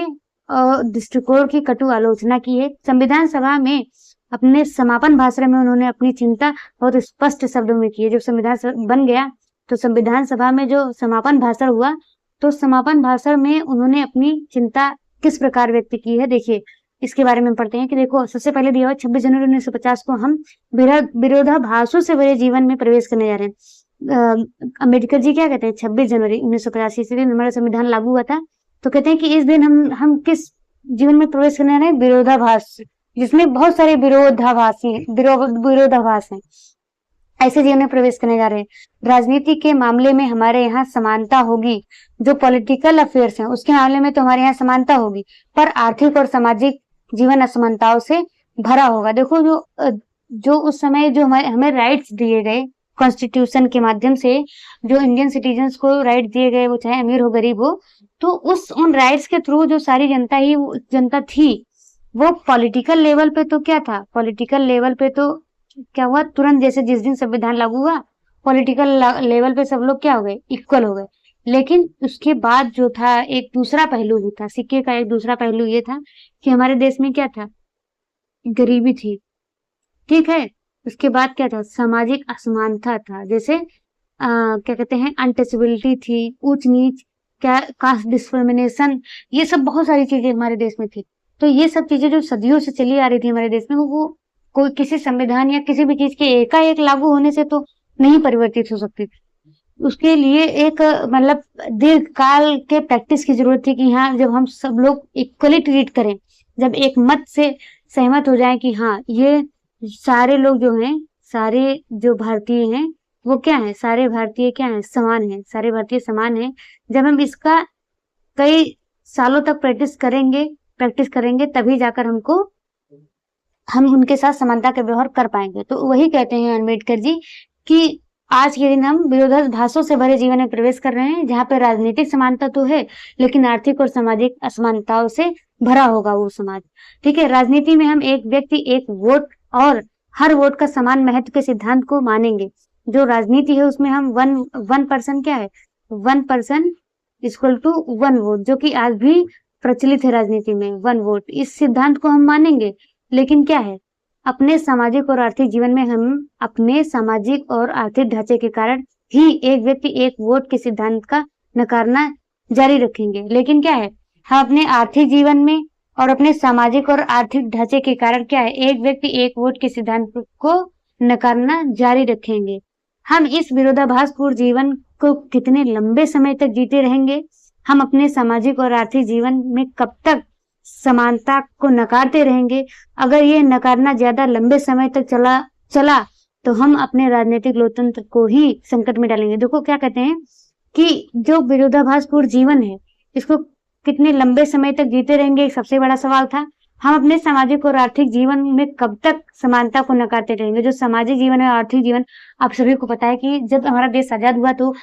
दृष्टिकोण की कटु आलोचना की है। संविधान सभा में अपने समापन भाषण में उन्होंने अपनी चिंता बहुत स्पष्ट शब्दों में की है। जब संविधान बन गया तो संविधान सभा में जो समापन भाषण हुआ, तो समापन भाषण में उन्होंने अपनी चिंता किस प्रकार व्यक्त की है, देखिए इसके बारे में पढ़ते हैं। कि देखो, सबसे पहले दिया हुआ 26 जनवरी 1950 को हम विरोधाभासों से भरे जीवन में प्रवेश करने जा रहे हैं। अम्बेडकर जी क्या कहते हैं, 26 जनवरी 1985 ईस्वी दिन हमारा संविधान लागू हुआ था। तो कहते हैं कि इस दिन हम किस जीवन में प्रवेश करने जा रहे हैं, विरोधाभास, जिसमें बहुत सारे विरोधाभास हैं, ऐसे जीवन में प्रवेश करने जा रहे हैं। राजनीति के मामले में हमारे यहाँ समानता होगी, जो पॉलिटिकल अफेयर्स हैं उसके मामले में तो हमारे यहाँ समानता होगी, पर आर्थिक और सामाजिक जीवन असमानताओं से भरा होगा। देखो, जो उस समय जो हमें राइट्स दिए गए कॉन्स्टिट्यूशन के माध्यम से, जो इंडियन सिटीजन्स को राइट दिए गए, वो चाहे अमीर हो गरीब हो, तो उन राइट्स के थ्रू जो सारी जनता थी, वो पॉलिटिकल लेवल पे तो क्या था, पॉलिटिकल लेवल पे तो क्या हुआ, तुरंत जैसे जिस दिन संविधान लागू हुआ, पॉलिटिकल लेवल पे सब लोग क्या हो गए, इक्वल हो गए। लेकिन उसके बाद जो था एक दूसरा पहलू भी था, सिक्के का एक दूसरा पहलू ये था कि हमारे देश में क्या था, गरीबी थी, ठीक है। उसके बाद क्या था, सामाजिक असमानता था, जैसे क्या कहते हैं, अनटचेबिलिटी थी, ऊंच नीच, क्या कास्ट डिस्क्रिमिनेशन, ये सब बहुत सारी चीजें हमारे देश में थी। तो ये सब चीजें जो सदियों से चली आ रही थी हमारे देश में, वो कोई किसी संविधान या किसी भी चीज के एकाएक लागू होने से तो नहीं परिवर्तित हो सकती थी। उसके लिए एक मतलब दीर्घ काल के प्रैक्टिस की जरूरत थी कि हाँ, जब हम सब लोग इक्वली ट्रीट करें, जब एक मत से सहमत हो जाए कि हाँ, ये सारे लोग जो हैं, सारे जो भारतीय हैं, वो क्या है, सारे भारतीय क्या है, समान है, सारे भारतीय समान है। जब हम इसका कई सालों तक प्रैक्टिस करेंगे तभी जाकर हम उनके साथ समानता का व्यवहार कर पाएंगे। तो वही कहते हैं अम्बेडकर जी कि आज के दिन हम विरोधाभासों से भरे जीवन में प्रवेश कर रहे हैं, जहाँ पे राजनीतिक समानता तो है, लेकिन आर्थिक और सामाजिक असमानताओं से भरा होगा वो समाज। ठीक है, राजनीति में हम एक व्यक्ति एक वोट और हर वोट का समान महत्व के सिद्धांत को मानेंगे। जो राजनीति है उसमें हम वन पर्सन क्या है, one person equal to one vote, जो कि आज भी प्रचलित है राजनीति में, वन वोट, इस सिद्धांत को हम मानेंगे। लेकिन क्या है, अपने सामाजिक और आर्थिक जीवन में हम अपने सामाजिक और आर्थिक ढांचे के कारण ही एक व्यक्ति एक वोट के सिद्धांत का नकारना जारी रखेंगे। लेकिन क्या है, हम अपने आर्थिक जीवन में और अपने सामाजिक और आर्थिक ढांचे के कारण क्या है, एक व्यक्ति एक वोट के सिद्धांत को नकारना जारी रखेंगे। हम इस विरोधाभासपूर्ण जीवन को कितने लंबे समय तक जीते रहेंगे, हम अपने सामाजिक और आर्थिक जीवन में कब तक समानता को नकारते रहेंगे, अगर ये नकारना ज्यादा लंबे समय तक चला तो हम अपने राजनीतिक लोकतंत्र को ही संकट में डालेंगे। देखो क्या कहते हैं कि जो विरोधाभासपूर्ण जीवन है, इसको कितने लंबे समय तक जीते रहेंगे, एक सबसे बड़ा सवाल था। हम अपने सामाजिक और आर्थिक जीवन में कब तक समानता को नकारते रहेंगे। जो सामाजिक जीवन है, आर्थिक जीवन, आप सभी को पता है कि जब हमारा देश आजाद हुआ तो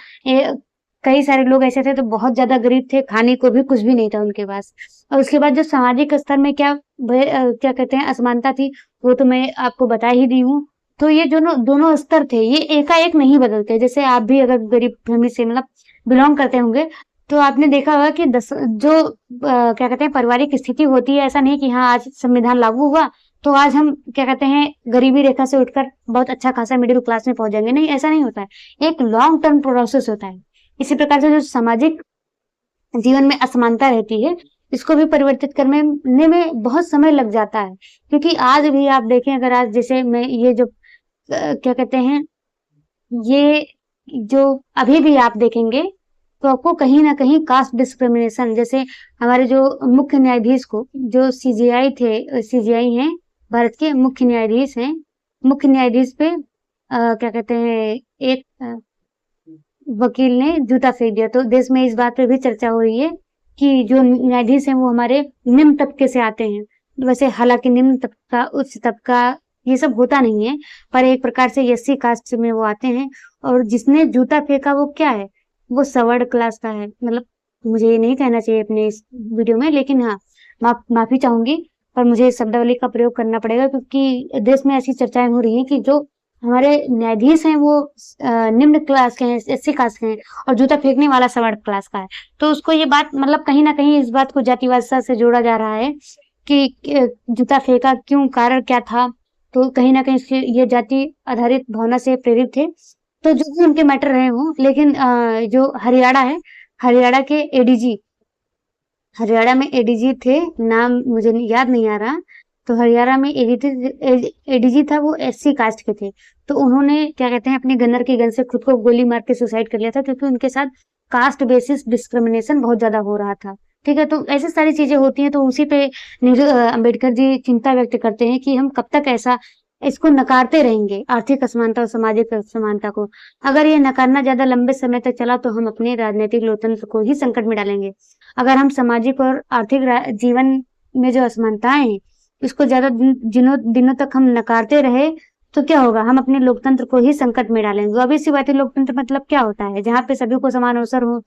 कई सारे लोग ऐसे थे तो बहुत ज्यादा गरीब थे, खाने को भी कुछ भी नहीं था उनके पास। और उसके बाद जो सामाजिक स्तर में क्या कहते हैं, असमानता थी, वो तो मैं आपको बता ही दी हूँ। तो ये दोनों स्तर थे, ये एकाएक नहीं बदलते। जैसे आप भी अगर गरीब फैमिली से मतलब बिलोंग करते होंगे तो आपने देखा होगा कि क्या कहते हैं, पारिवारिक स्थिति होती है, ऐसा नहीं कि हाँ आज संविधान लागू हुआ तो आज हम क्या कहते हैं गरीबी रेखा से उठकर बहुत अच्छा खासा मिडिल क्लास में पहुंच जाएंगे। नहीं, ऐसा नहीं होता है, एक लॉन्ग टर्म प्रोसेस होता है। इसी प्रकार से जो सामाजिक जीवन में असमानता रहती है, इसको भी परिवर्तित करने में बहुत समय लग जाता है। क्योंकि आज भी आप देखें, अगर आज जैसे मैं ये जो क्या कहते हैं, ये जो अभी भी आप देखेंगे तो आपको कहीं ना कहीं कास्ट डिस्क्रिमिनेशन, जैसे हमारे जो मुख्य न्यायाधीश को, जो सीजीआई हैं, भारत के मुख्य न्यायाधीश हैं, मुख्य न्यायाधीश पे क्या कहते हैं, एक वकील ने जूता फेंक दिया। तो देश में इस बात पे भी चर्चा हो रही है कि जो न्यायाधीश हैं वो हमारे निम्न तबके से आते हैं। वैसे हालांकि निम्न तबका, उच्च तबका, ये सब होता नहीं है, पर एक प्रकार से एससी कास्ट में वो आते हैं। और जिसने जूता फेंका वो क्या है, वो सवर्ण क्लास का है। मतलब मुझे ये नहीं कहना चाहिए अपने इस वीडियो में, लेकिन हाँ, माफी चाहूंगी, पर मुझे शब्दावली का प्रयोग करना पड़ेगा क्योंकि देश में ऐसी चर्चाएं हो रही हैं कि जो हमारे न्यायाधीश हैं वो निम्न क्लास के हैं, एससी कास्ट के हैं, और जूता फेंकने वाला सवर्ण क्लास का है। तो उसको ये बात, मतलब कहीं ना कहीं इस बात को जातिवादिता से जोड़ा जा रहा है कि जूता फेंका क्यों, कारण क्या था। तो कहीं ना कहीं ये जाति आधारित भावना से प्रेरित थे। तो जो भी उनके मैटर रहे हों, लेकिन जो हरियाणा है, हरियाणा के एडीजी, हरियाणा में एडीजी थे, नाम मुझे याद नहीं आ रहा, तो हरियाणा में एडीजी था, वो एससी कास्ट के थे। तो उन्होंने क्या कहते हैं, अपने गन्नर की गन से खुद को गोली मार के सुसाइड कर लिया था, क्योंकि उनके साथ कास्ट बेसिस डिस्क्रिमिनेशन बहुत ज्यादा हो रहा था। ठीक है, तो ऐसी सारी चीजें होती हैं। तो उसी पे अम्बेडकर जी चिंता व्यक्त करते हैं कि हम कब तक ऐसा इसको नकारते रहेंगे, आर्थिक असमानता और सामाजिक असमानता को। अगर ये नकारना ज्यादा लंबे समय तक चला तो हम अपने राजनीतिक लोकतंत्र को ही संकट में डालेंगे। अगर हम सामाजिक और आर्थिक जीवन में जो असमानताएं हैं, इसको ज्यादा दिनों तक हम नकारते रहे तो क्या होगा, हम अपने लोकतंत्र को ही संकट में डालेंगे। अब इसी बात है, लोकतंत्र मतलब क्या होता है, जहाँ पे सभी को समान अवसर हो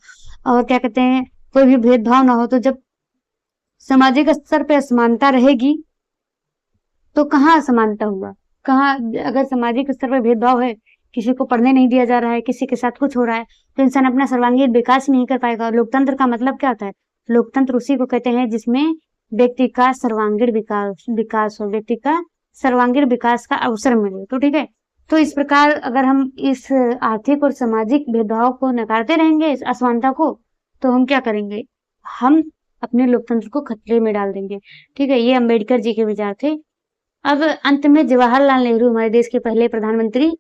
और क्या कहते हैं, कोई भी भेदभाव ना हो। तो जब सामाजिक स्तर पे असमानता रहेगी तो कहाँ असमानता हुआ, कहाँ, अगर सामाजिक स्तर पर भेदभाव है, किसी को पढ़ने नहीं दिया जा रहा है, किसी के साथ कुछ हो रहा है, तो इंसान अपना सर्वांगीण विकास नहीं कर पाएगा। लोकतंत्र का मतलब क्या होता है? लोकतंत्र उसी को कहते हैं जिसमें व्यक्ति का सर्वांगीण विकास हो, व्यक्ति का सर्वांगीण विकास का अवसर मिले। तो ठीक है, तो इस प्रकार अगर हम इस आर्थिक और सामाजिक भेदभाव को नकारते रहेंगे, इस असमानता को, तो हम क्या करेंगे? हम अपने लोकतंत्र को खतरे में डाल देंगे। ठीक है, ये अम्बेडकर जी के विचार थे। अब अंत में जवाहरलाल नेहरू, हमारे देश के पहले प्रधानमंत्री,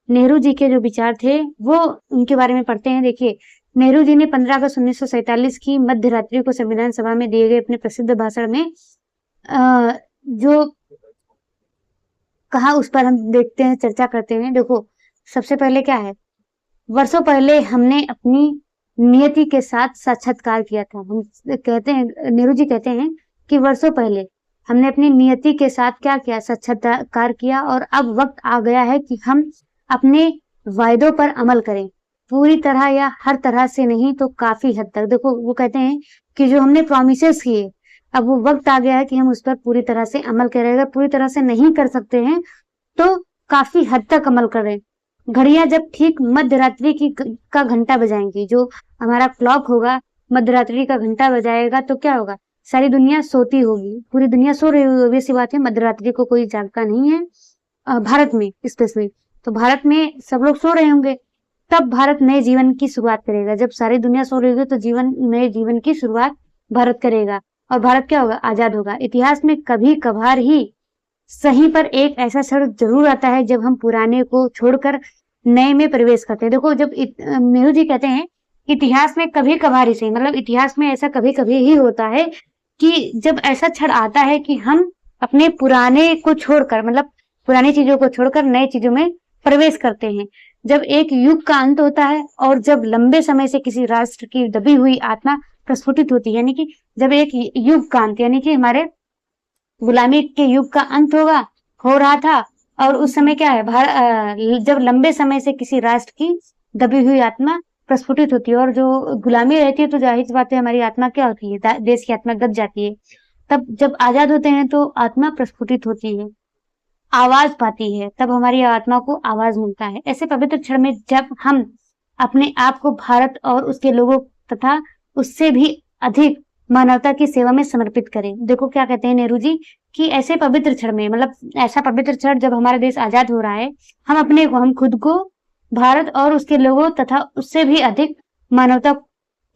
नेहरू जी के जो विचार थे वो उनके बारे में पढ़ते हैं। देखिए, नेहरू जी ने 15 अगस्त 1947 की मध्य रात्रि को संविधान सभा में दिए गए अपने प्रसिद्ध भाषण में जो कहा, उस पर हम देखते हैं, चर्चा करते हैं। देखो, सबसे पहले क्या है? वर्षों पहले हमने अपनी नियति के साथ साक्षात्कार किया था। हम कहते हैं, नेहरू जी कहते हैं कि वर्षों पहले हमने अपनी नियति के साथ क्या किया? साक्षात्कार किया, और अब वक्त आ गया है कि हम अपने वायदों पर अमल करें, पूरी तरह या हर तरह से नहीं तो काफी हद तक। देखो, वो कहते हैं कि जो हमने प्रॉमिसेस किए, अब वो वक्त आ गया है कि हम उस पर पूरी तरह से अमल करें। अगर पूरी तरह से नहीं कर सकते हैं तो काफी हद तक अमल करें। घड़ियां जब ठीक मध्य रात्रि का घंटा बजाएंगी, जो हमारा क्लॉक होगा, मध्य रात्रि का घंटा बजाएगा, तो क्या होगा? सारी दुनिया सोती होगी, पूरी दुनिया सो रही होगी। obvious सी बात है, मध्य रात्रि को कोई जागता नहीं है, भारत में स्पेशली। तो भारत में सब लोग सो रहे होंगे, तब भारत नए जीवन की शुरुआत करेगा। जब सारी दुनिया सो रही होगी तो नए जीवन की शुरुआत भारत करेगा, और भारत क्या होगा? आजाद होगा। इतिहास में कभी कभार ही सही पर एक ऐसा क्षण जरूर आता है जब हम पुराने को छोड़कर नए में प्रवेश करते हैं। देखो, जब नेहरू जी कहते हैं इतिहास में कभी कभार ही सही, मतलब इतिहास में ऐसा कभी कभी ही होता है कि जब ऐसा क्षण आता है कि हम अपने पुराने को छोड़कर, मतलब पुरानी चीजों को छोड़कर नई चीजों में प्रवेश करते हैं। जब एक युग का अंत होता है और जब लंबे समय से किसी राष्ट्र की दबी हुई आत्मा प्रस्फुटित होती है, यानी कि जब एक युग का अंत, यानी कि हमारे गुलामी के युग का अंत हो रहा था, और उस समय क्या है, जब लंबे समय से किसी राष्ट्र की दबी हुई आत्मा प्रस्फुटित होती है, और जो गुलामी रहती है तो जाहिर सी बात है हमारी आत्मा क्या होती है? देश की आत्मा दब जाती है। तब जब आजाद होते हैं तो आत्मा प्रस्फुटित होती है, आवाज पाती है, तब हमारी आत्मा को आवाज मिलता है। ऐसे पवित्र क्षण में जब हम अपने आप को भारत और उसके लोगों तथा उससे भी अधिक मानवता की सेवा में समर्पित करें। देखो क्या कहते हैं नेहरू जी कि ऐसे पवित्र क्षण में, मतलब ऐसा पवित्र क्षण जब हमारा देश आजाद हो रहा है, हम खुद को भारत और उसके लोगों तथा उससे भी अधिक मानवता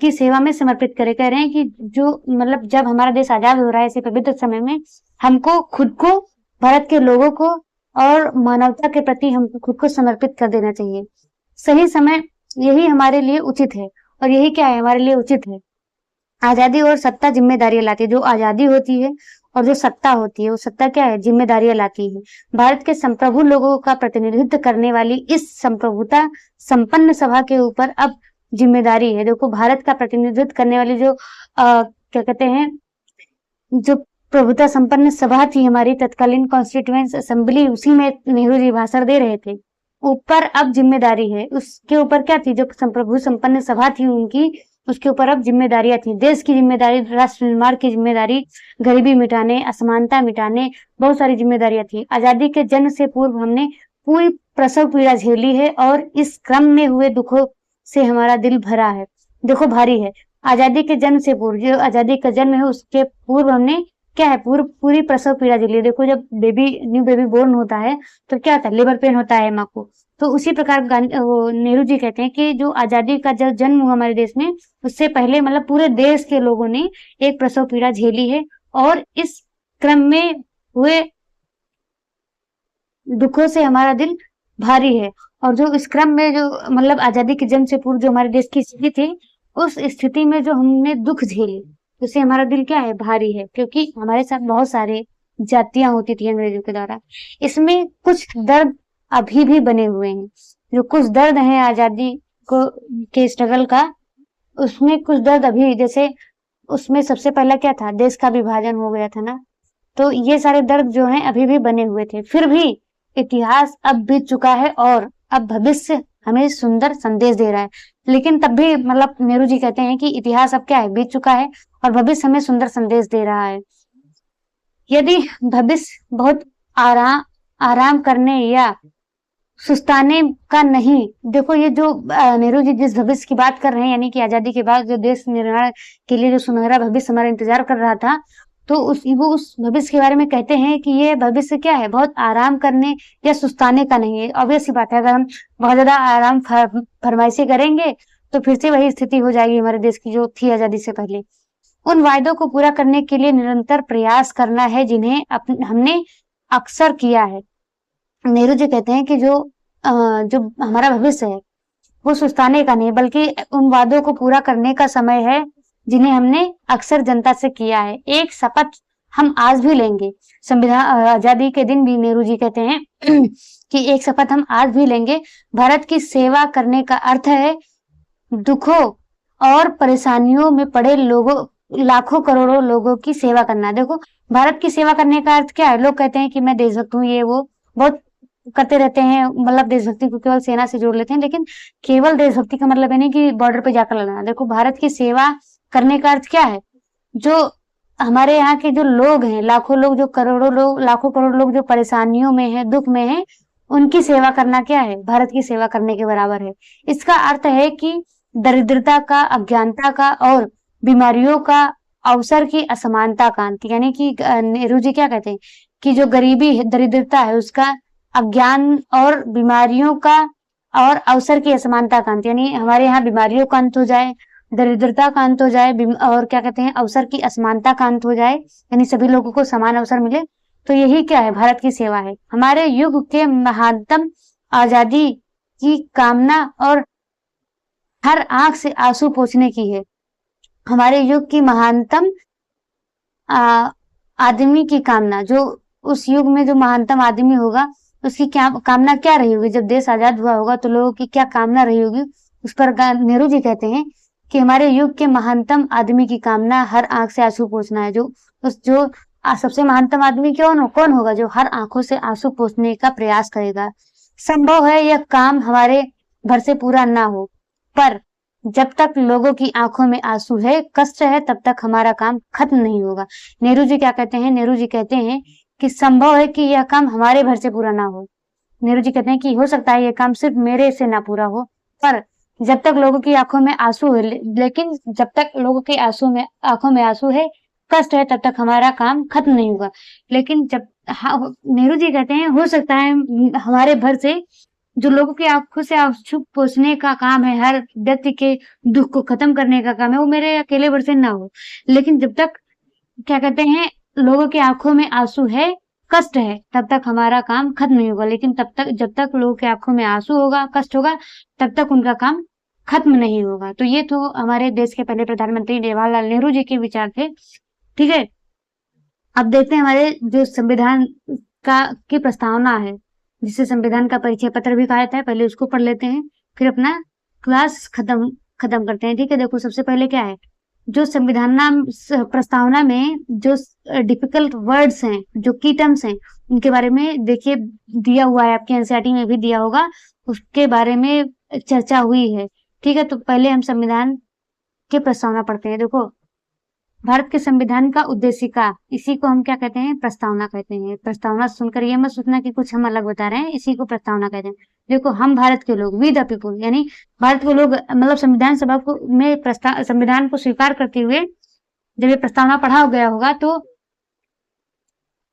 की सेवा में समर्पित करें। कह रहे हैं कि जो, मतलब जब हमारा देश आजाद हो रहा है ऐसे पवित्र समय में, हमको खुद को, भारत के लोगों को और मानवता के प्रति हमको खुद को समर्पित कर देना चाहिए। सही समय यही हमारे लिए उचित है, और यही क्या है? हमारे लिए उचित है। आजादी और सत्ता जिम्मेदारियां लाती है। जो आजादी होती है और जो सत्ता होती है, वो सत्ता क्या है? जिम्मेदारियां लाती है। भारत के संप्रभु लोगों का प्रतिनिधित्व करने वाली इस संप्रभुता संपन्न सभा के ऊपर अब जिम्मेदारी है। देखो, भारत का प्रतिनिधित्व करने वाली जो क्या कहते हैं, जो प्रभुता संपन्न सभा थी हमारी तत्कालीन कॉन्स्टिट्यूएंट असेंबली, उसी में नेहरू जी भाषण दे रहे थे। ऊपर अब जिम्मेदारी है, उसके ऊपर क्या थी? जो संप्रभु संपन्न सभा थी उनकी, उसके ऊपर अब जिम्मेदारियां थी। देश की जिम्मेदारी, राष्ट्र निर्माण की जिम्मेदारी, गरीबी मिटाने, असमानता मिटाने, बहुत सारी जिम्मेदारियां थी। आजादी के जन्म से पूर्व हमने पूरी प्रसव पीड़ा झेली है, और इस क्रम में हुए दुखों से हमारा दिल भरा है, देखो भारी है। आजादी के जन्म से पूर्व, जो आजादी का जन्म है उसके पूर्व हमने क्या है? पूरी प्रसव पीड़ा झेली है। देखो, जब न्यू बेबी बोर्न होता है तो क्या होता है? लेबर पेन होता है माँ को। तो उसी प्रकार नेहरू जी कहते हैं कि जो आजादी का जब जन्म हुआ हमारे देश में, उससे पहले, मतलब पूरे देश के लोगों ने एक प्रसव पीड़ा झेली है, और इस क्रम में हुए दुखों से हमारा दिल भारी है। और जो इस क्रम में, जो मतलब आजादी के जन्म से पूर्व जो हमारे देश की स्थिति थी, उस स्थिति में जो हमने दुख झेले, उससे हमारा दिल क्या है? भारी है। क्योंकि हमारे साथ बहुत सारे जातियां होती थी अंग्रेजों के द्वारा। इसमें कुछ दर्द अभी भी बने हुए हैं। जो कुछ दर्द है आजादी को के स्ट्रगल का, उसमें कुछ दर्द अभी, जैसे उसमें सबसे पहला क्या था? देश का विभाजन हो गया था ना, तो ये सारे दर्द जो हैं अभी भी बने हुए थे। फिर भी इतिहास अब बीत चुका है, और अब भविष्य हमें सुंदर संदेश दे रहा है। लेकिन तब भी, मतलब नेहरू जी कहते हैं कि इतिहास अब क्या है? बीत चुका है, और भविष्य हमें सुंदर संदेश दे रहा है। यदि भविष्य बहुत आराम करने या सुस्ताने का नहीं। देखो ये जो नेहरू जी जिस भविष्य की बात कर रहे हैं, यानी कि आजादी के बाद जो देश निर्माण के लिए जो सुनहरा भविष्य हमारा इंतजार कर रहा था, तो वो उस भविष्य के बारे में कहते हैं कि ये भविष्य क्या है, बहुत आराम करने या सुस्ताने का नहीं है। ऑब्वियस सी बात है, अगर हम बहुत ज्यादा आराम फरमाइशी करेंगे तो फिर से वही स्थिति हो जाएगी हमारे देश की जो थी आजादी से पहले। उन वायदों को पूरा करने के लिए निरंतर प्रयास करना है जिन्हें हमने अक्सर किया है। नेहरू जी कहते हैं कि जो हमारा भविष्य है वो सुस्ताने का नहीं, बल्कि उन वादों को पूरा करने का समय है जिन्हें हमने अक्सर जनता से किया है। एक शपथ हम आज भी लेंगे। संविधान आजादी के दिन भी नेहरू जी कहते हैं कि एक शपथ हम आज भी लेंगे। भारत की सेवा करने का अर्थ है दुखों और परेशानियों में पड़े लोगों, लाखों करोड़ों लोगों की सेवा करना। देखो भारत की सेवा करने का अर्थ क्या है? लोग कहते हैं कि मैं देशभक्त हूँ, ये वो बहुत करते रहते हैं, मतलब देशभक्ति को केवल सेना से जोड़ लेते हैं, लेकिन केवल देशभक्ति का मतलब है नहीं कि बॉर्डर पे जाकर लड़ना। देखो भारत की सेवा करने का अर्थ क्या है? जो हमारे यहाँ के जो लोग हैं, लाखों लोग, जो करोड़ों लोग, लाखों करोड़ लोग जो परेशानियों में है, दुख में है, उनकी सेवा करना क्या है? भारत की सेवा करने के बराबर है। इसका अर्थ है कि दरिद्रता का, अज्ञानता का और बीमारियों का, अवसर की असमानता का अंत। यानी कि नेहरू जी क्या कहते हैं कि जो गरीबी है, दरिद्रता है, उसका, अज्ञान और बीमारियों का और अवसर की असमानता का अंत। यानी हमारे यहाँ बीमारियों का अंत हो जाए, दरिद्रता का अंत हो जाए, और क्या कहते हैं, अवसर की असमानता का अंत हो जाए, यानी सभी लोगों को समान अवसर मिले। तो यही क्या है? भारत की सेवा है। हमारे युग के महानतम आजादी की कामना और हर आंख से आंसू पोंछने की है। हमारे युग की महानतम आदमी की कामना, जो उस युग में जो महानतम आदमी होगा उसकी क्या कामना क्या रही होगी? जब देश आजाद हुआ होगा तो लोगों की क्या कामना रही होगी? उस पर नेहरू जी कहते हैं कि हमारे युग के महानतम आदमी की कामना हर आंख से आंसू पोंछना है। जो सबसे महानतम आदमी कौन होगा? जो हर आंखों से आंसू पोंछने का प्रयास करेगा। संभव है यह काम हमारे भर से पूरा ना हो, पर जब तक लोगों की आंखों में आंसू है, कष्ट है, तब तक हमारा काम खत्म नहीं होगा। नेहरू जी क्या कहते हैं? नेहरू जी कहते हैं कि संभव है कि यह काम हमारे भर से पूरा ना हो। नेहरू जी कहते हैं कि हो सकता है यह काम सिर्फ मेरे से ना पूरा हो, पर जब तक लोगों की आंखों में आंसू है, लेकिन जब तक लोगों की आंखों में आंसू है, कष्ट है, तब तक हमारा काम खत्म नहीं होगा। लेकिन जब नेहरू जी कहते हैं हो सकता है हमारे भर से, जो लोगों की आंखों से आंसू पोंछने का काम है, हर व्यक्ति के दुख को खत्म करने का काम है, वो मेरे अकेले भर से ना हो। लेकिन जब तक क्या कहते हैं लोगों की आंखों में आंसू है, कष्ट है, तब तक हमारा काम खत्म नहीं होगा। लेकिन जब तक लोगों की आंखों में आंसू होगा, कष्ट होगा, तब तक उनका काम खत्म नहीं होगा। तो ये तो हमारे देश के पहले प्रधानमंत्री जवाहरलाल नेहरू जी के विचार थे। ठीक है, अब देखते हैं हमारे जो संविधान की प्रस्तावना है, जिसे संविधान का परिचय पत्र भी कहा जाता है। पहले उसको पढ़ लेते हैं, फिर अपना क्लास खत्म करते हैं। ठीक है, देखो सबसे पहले क्या है, जो संविधान प्रस्तावना में जो डिफिकल्ट वर्ड्स हैं, जो की टर्म्स हैं, उनके बारे में देखिए दिया हुआ है, आपके एनसीईआरटी में भी दिया होगा, उसके बारे में चर्चा हुई है। ठीक है, तो पहले हम संविधान के प्रस्तावना पढ़ते हैं। देखो भारत के संविधान का उद्देशिका, इसी को हम क्या कहते हैं? प्रस्तावना कहते हैं। प्रस्तावना सुनकर ये मत सोचना कि कुछ हम अलग बता रहे हैं, इसी को प्रस्तावना कहते हैं। देखो हम भारत के लोग, वी द पीपुल, यानी भारत के लोग, मतलब संविधान सभा को में संविधान को स्वीकार करते हुए जब ये प्रस्तावना पढ़ा गया होगा, तो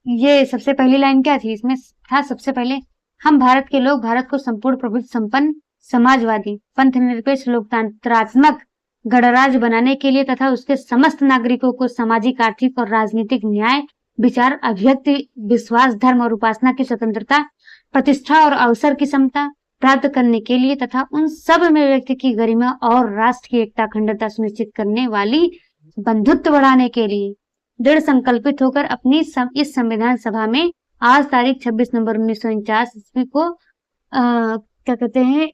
ये सबसे पहली लाइन क्या थी? इसमें था सबसे पहले, हम भारत के लोग भारत को संपूर्ण प्रभुत्व संपन्न, समाजवादी, पंथ निरपेक्ष, लोकतंत्रात्मक गणराज्य बनाने के लिए तथा उसके समस्त नागरिकों को सामाजिक, आर्थिक और राजनीतिक न्याय, विचार, अभिव्यक्ति, विश्वास, धर्म और उपासना की स्वतंत्रता, प्रतिष्ठा और अवसर की समता प्राप्त करने के लिए तथा उन सब में व्यक्ति की गरिमा और राष्ट्र की एकता, अखंडता सुनिश्चित करने वाली बंधुत्व बढ़ाने के लिए दृढ़ संकल्पित होकर अपनी इस संविधान सभा में आज तारीख 26 नवंबर 1949 ईस्वी को क्या कहते हैं,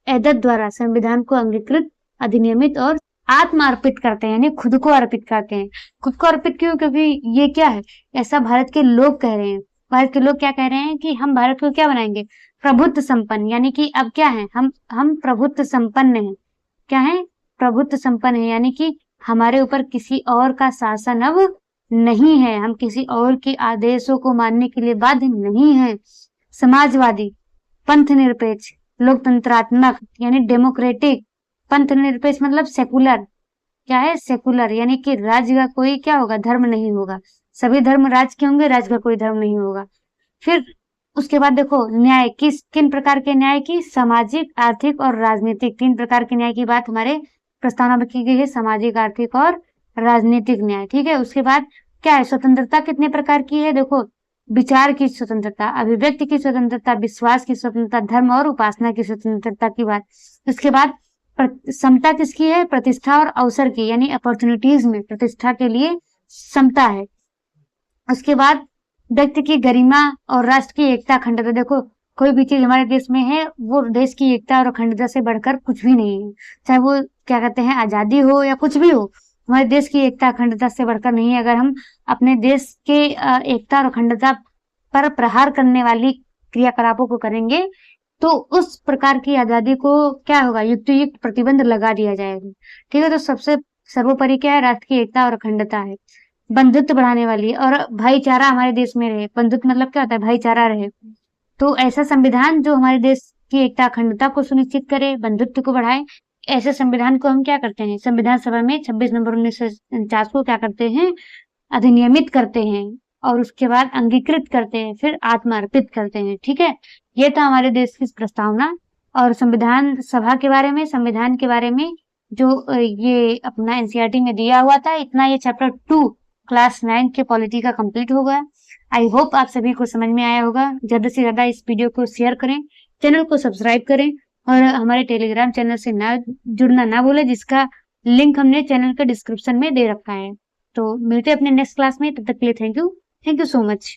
एदत द्वारा संविधान को अंगीकृत, अधिनियमित और आत्म अर्पित करते हैं, यानी खुद को अर्पित करते हैं। खुद को अर्पित क्यों? क्योंकि ये क्या है, ऐसा भारत के लोग कह रहे हैं। भारत के लोग क्या कह रहे हैं कि हम भारत को क्या बनाएंगे? प्रभुत्व संपन्न, यानी कि अब क्या है, हम प्रभुत्व संपन्न हैं। क्या है? प्रभुत्व संपन्न है, यानी कि हमारे ऊपर किसी और का शासन अब नहीं है, हम किसी और के आदेशों को मानने के लिए बाध्य नहीं है। समाजवादी, पंथ निरपेक्ष, लोकतंत्रात्मक यानी डेमोक्रेटिक, पंथ निरपेक्ष मतलब सेकुलर, क्या है सेकुलर, यानी कि राज्य का कोई क्या होगा, धर्म नहीं होगा, सभी धर्म राज्य के होंगे, राज्य का कोई धर्म नहीं होगा। फिर उसके बाद देखो न्याय, किन प्रकार के न्याय की, सामाजिक, आर्थिक और राजनीतिक, 3 प्रकार के न्याय की बात हमारे प्रस्तावना में की गई है, सामाजिक, आर्थिक और राजनीतिक न्याय। ठीक है, उसके बाद क्या है, स्वतंत्रता कितने प्रकार की है, देखो विचार की स्वतंत्रता, अभिव्यक्ति की स्वतंत्रता, विश्वास की स्वतंत्रता, धर्म और उपासना की स्वतंत्रता की बात। उसके बाद समता किसकी है, प्रतिष्ठा और अवसर की, यानी अपॉर्चुनिटीज में प्रतिष्ठा के लिए समता है। उसके बाद व्यक्ति की गरिमा और राष्ट्र की एकता, अखंडता, देखो कोई भी चीज हमारे देश में है वो देश की एकता और अखंडता से बढ़कर कुछ भी नहीं है, चाहे वो क्या कहते हैं आजादी हो या कुछ भी हो, हमारे देश की एकता अखंडता से बढ़कर नहीं है। अगर हम अपने देश के एकता और अखंडता पर प्रहार करने वाली क्रियाकलापों को करेंगे तो उस प्रकार की आजादी को क्या होगा, युक्त प्रतिबंध लगा दिया जाएगा। ठीक है, तो सबसे सर्वोपरि क्या है, राष्ट्र की एकता और अखंडता है। बंधुत्व बढ़ाने वाली और भाईचारा हमारे देश में रहे, बंधुत्व मतलब क्या होता है, भाईचारा रहे, तो ऐसा संविधान जो हमारे देश की एकता अखंडता को सुनिश्चित करे, बंधुत्व को बढ़ाए, ऐसे संविधान को हम क्या करते हैं, संविधान सभा में 26 नवंबर 1949 को क्या करते हैं, अधिनियमित करते हैं और उसके बाद अंगीकृत करते हैं, फिर आत्मार्पित करते हैं। ठीक है, ये था हमारे देश की प्रस्तावना और संविधान सभा के बारे में, संविधान के बारे में जो ये अपना एनसीईआरटी में दिया हुआ था, इतना ये चैप्टर 2 क्लास 9 के पॉलिटी का कंप्लीट हो गया। आई होप आप सभी को समझ में आया होगा। ज्यादा से ज्यादा इस वीडियो को शेयर करें, चैनल को सब्सक्राइब करें और हमारे टेलीग्राम चैनल से जुड़ना ना भूलें, जिसका लिंक हमने चैनल के डिस्क्रिप्शन में दे रखा है। तो मिलते हैं अपने नेक्स्ट क्लास में, तब तक के लिए थैंक यू सो मच।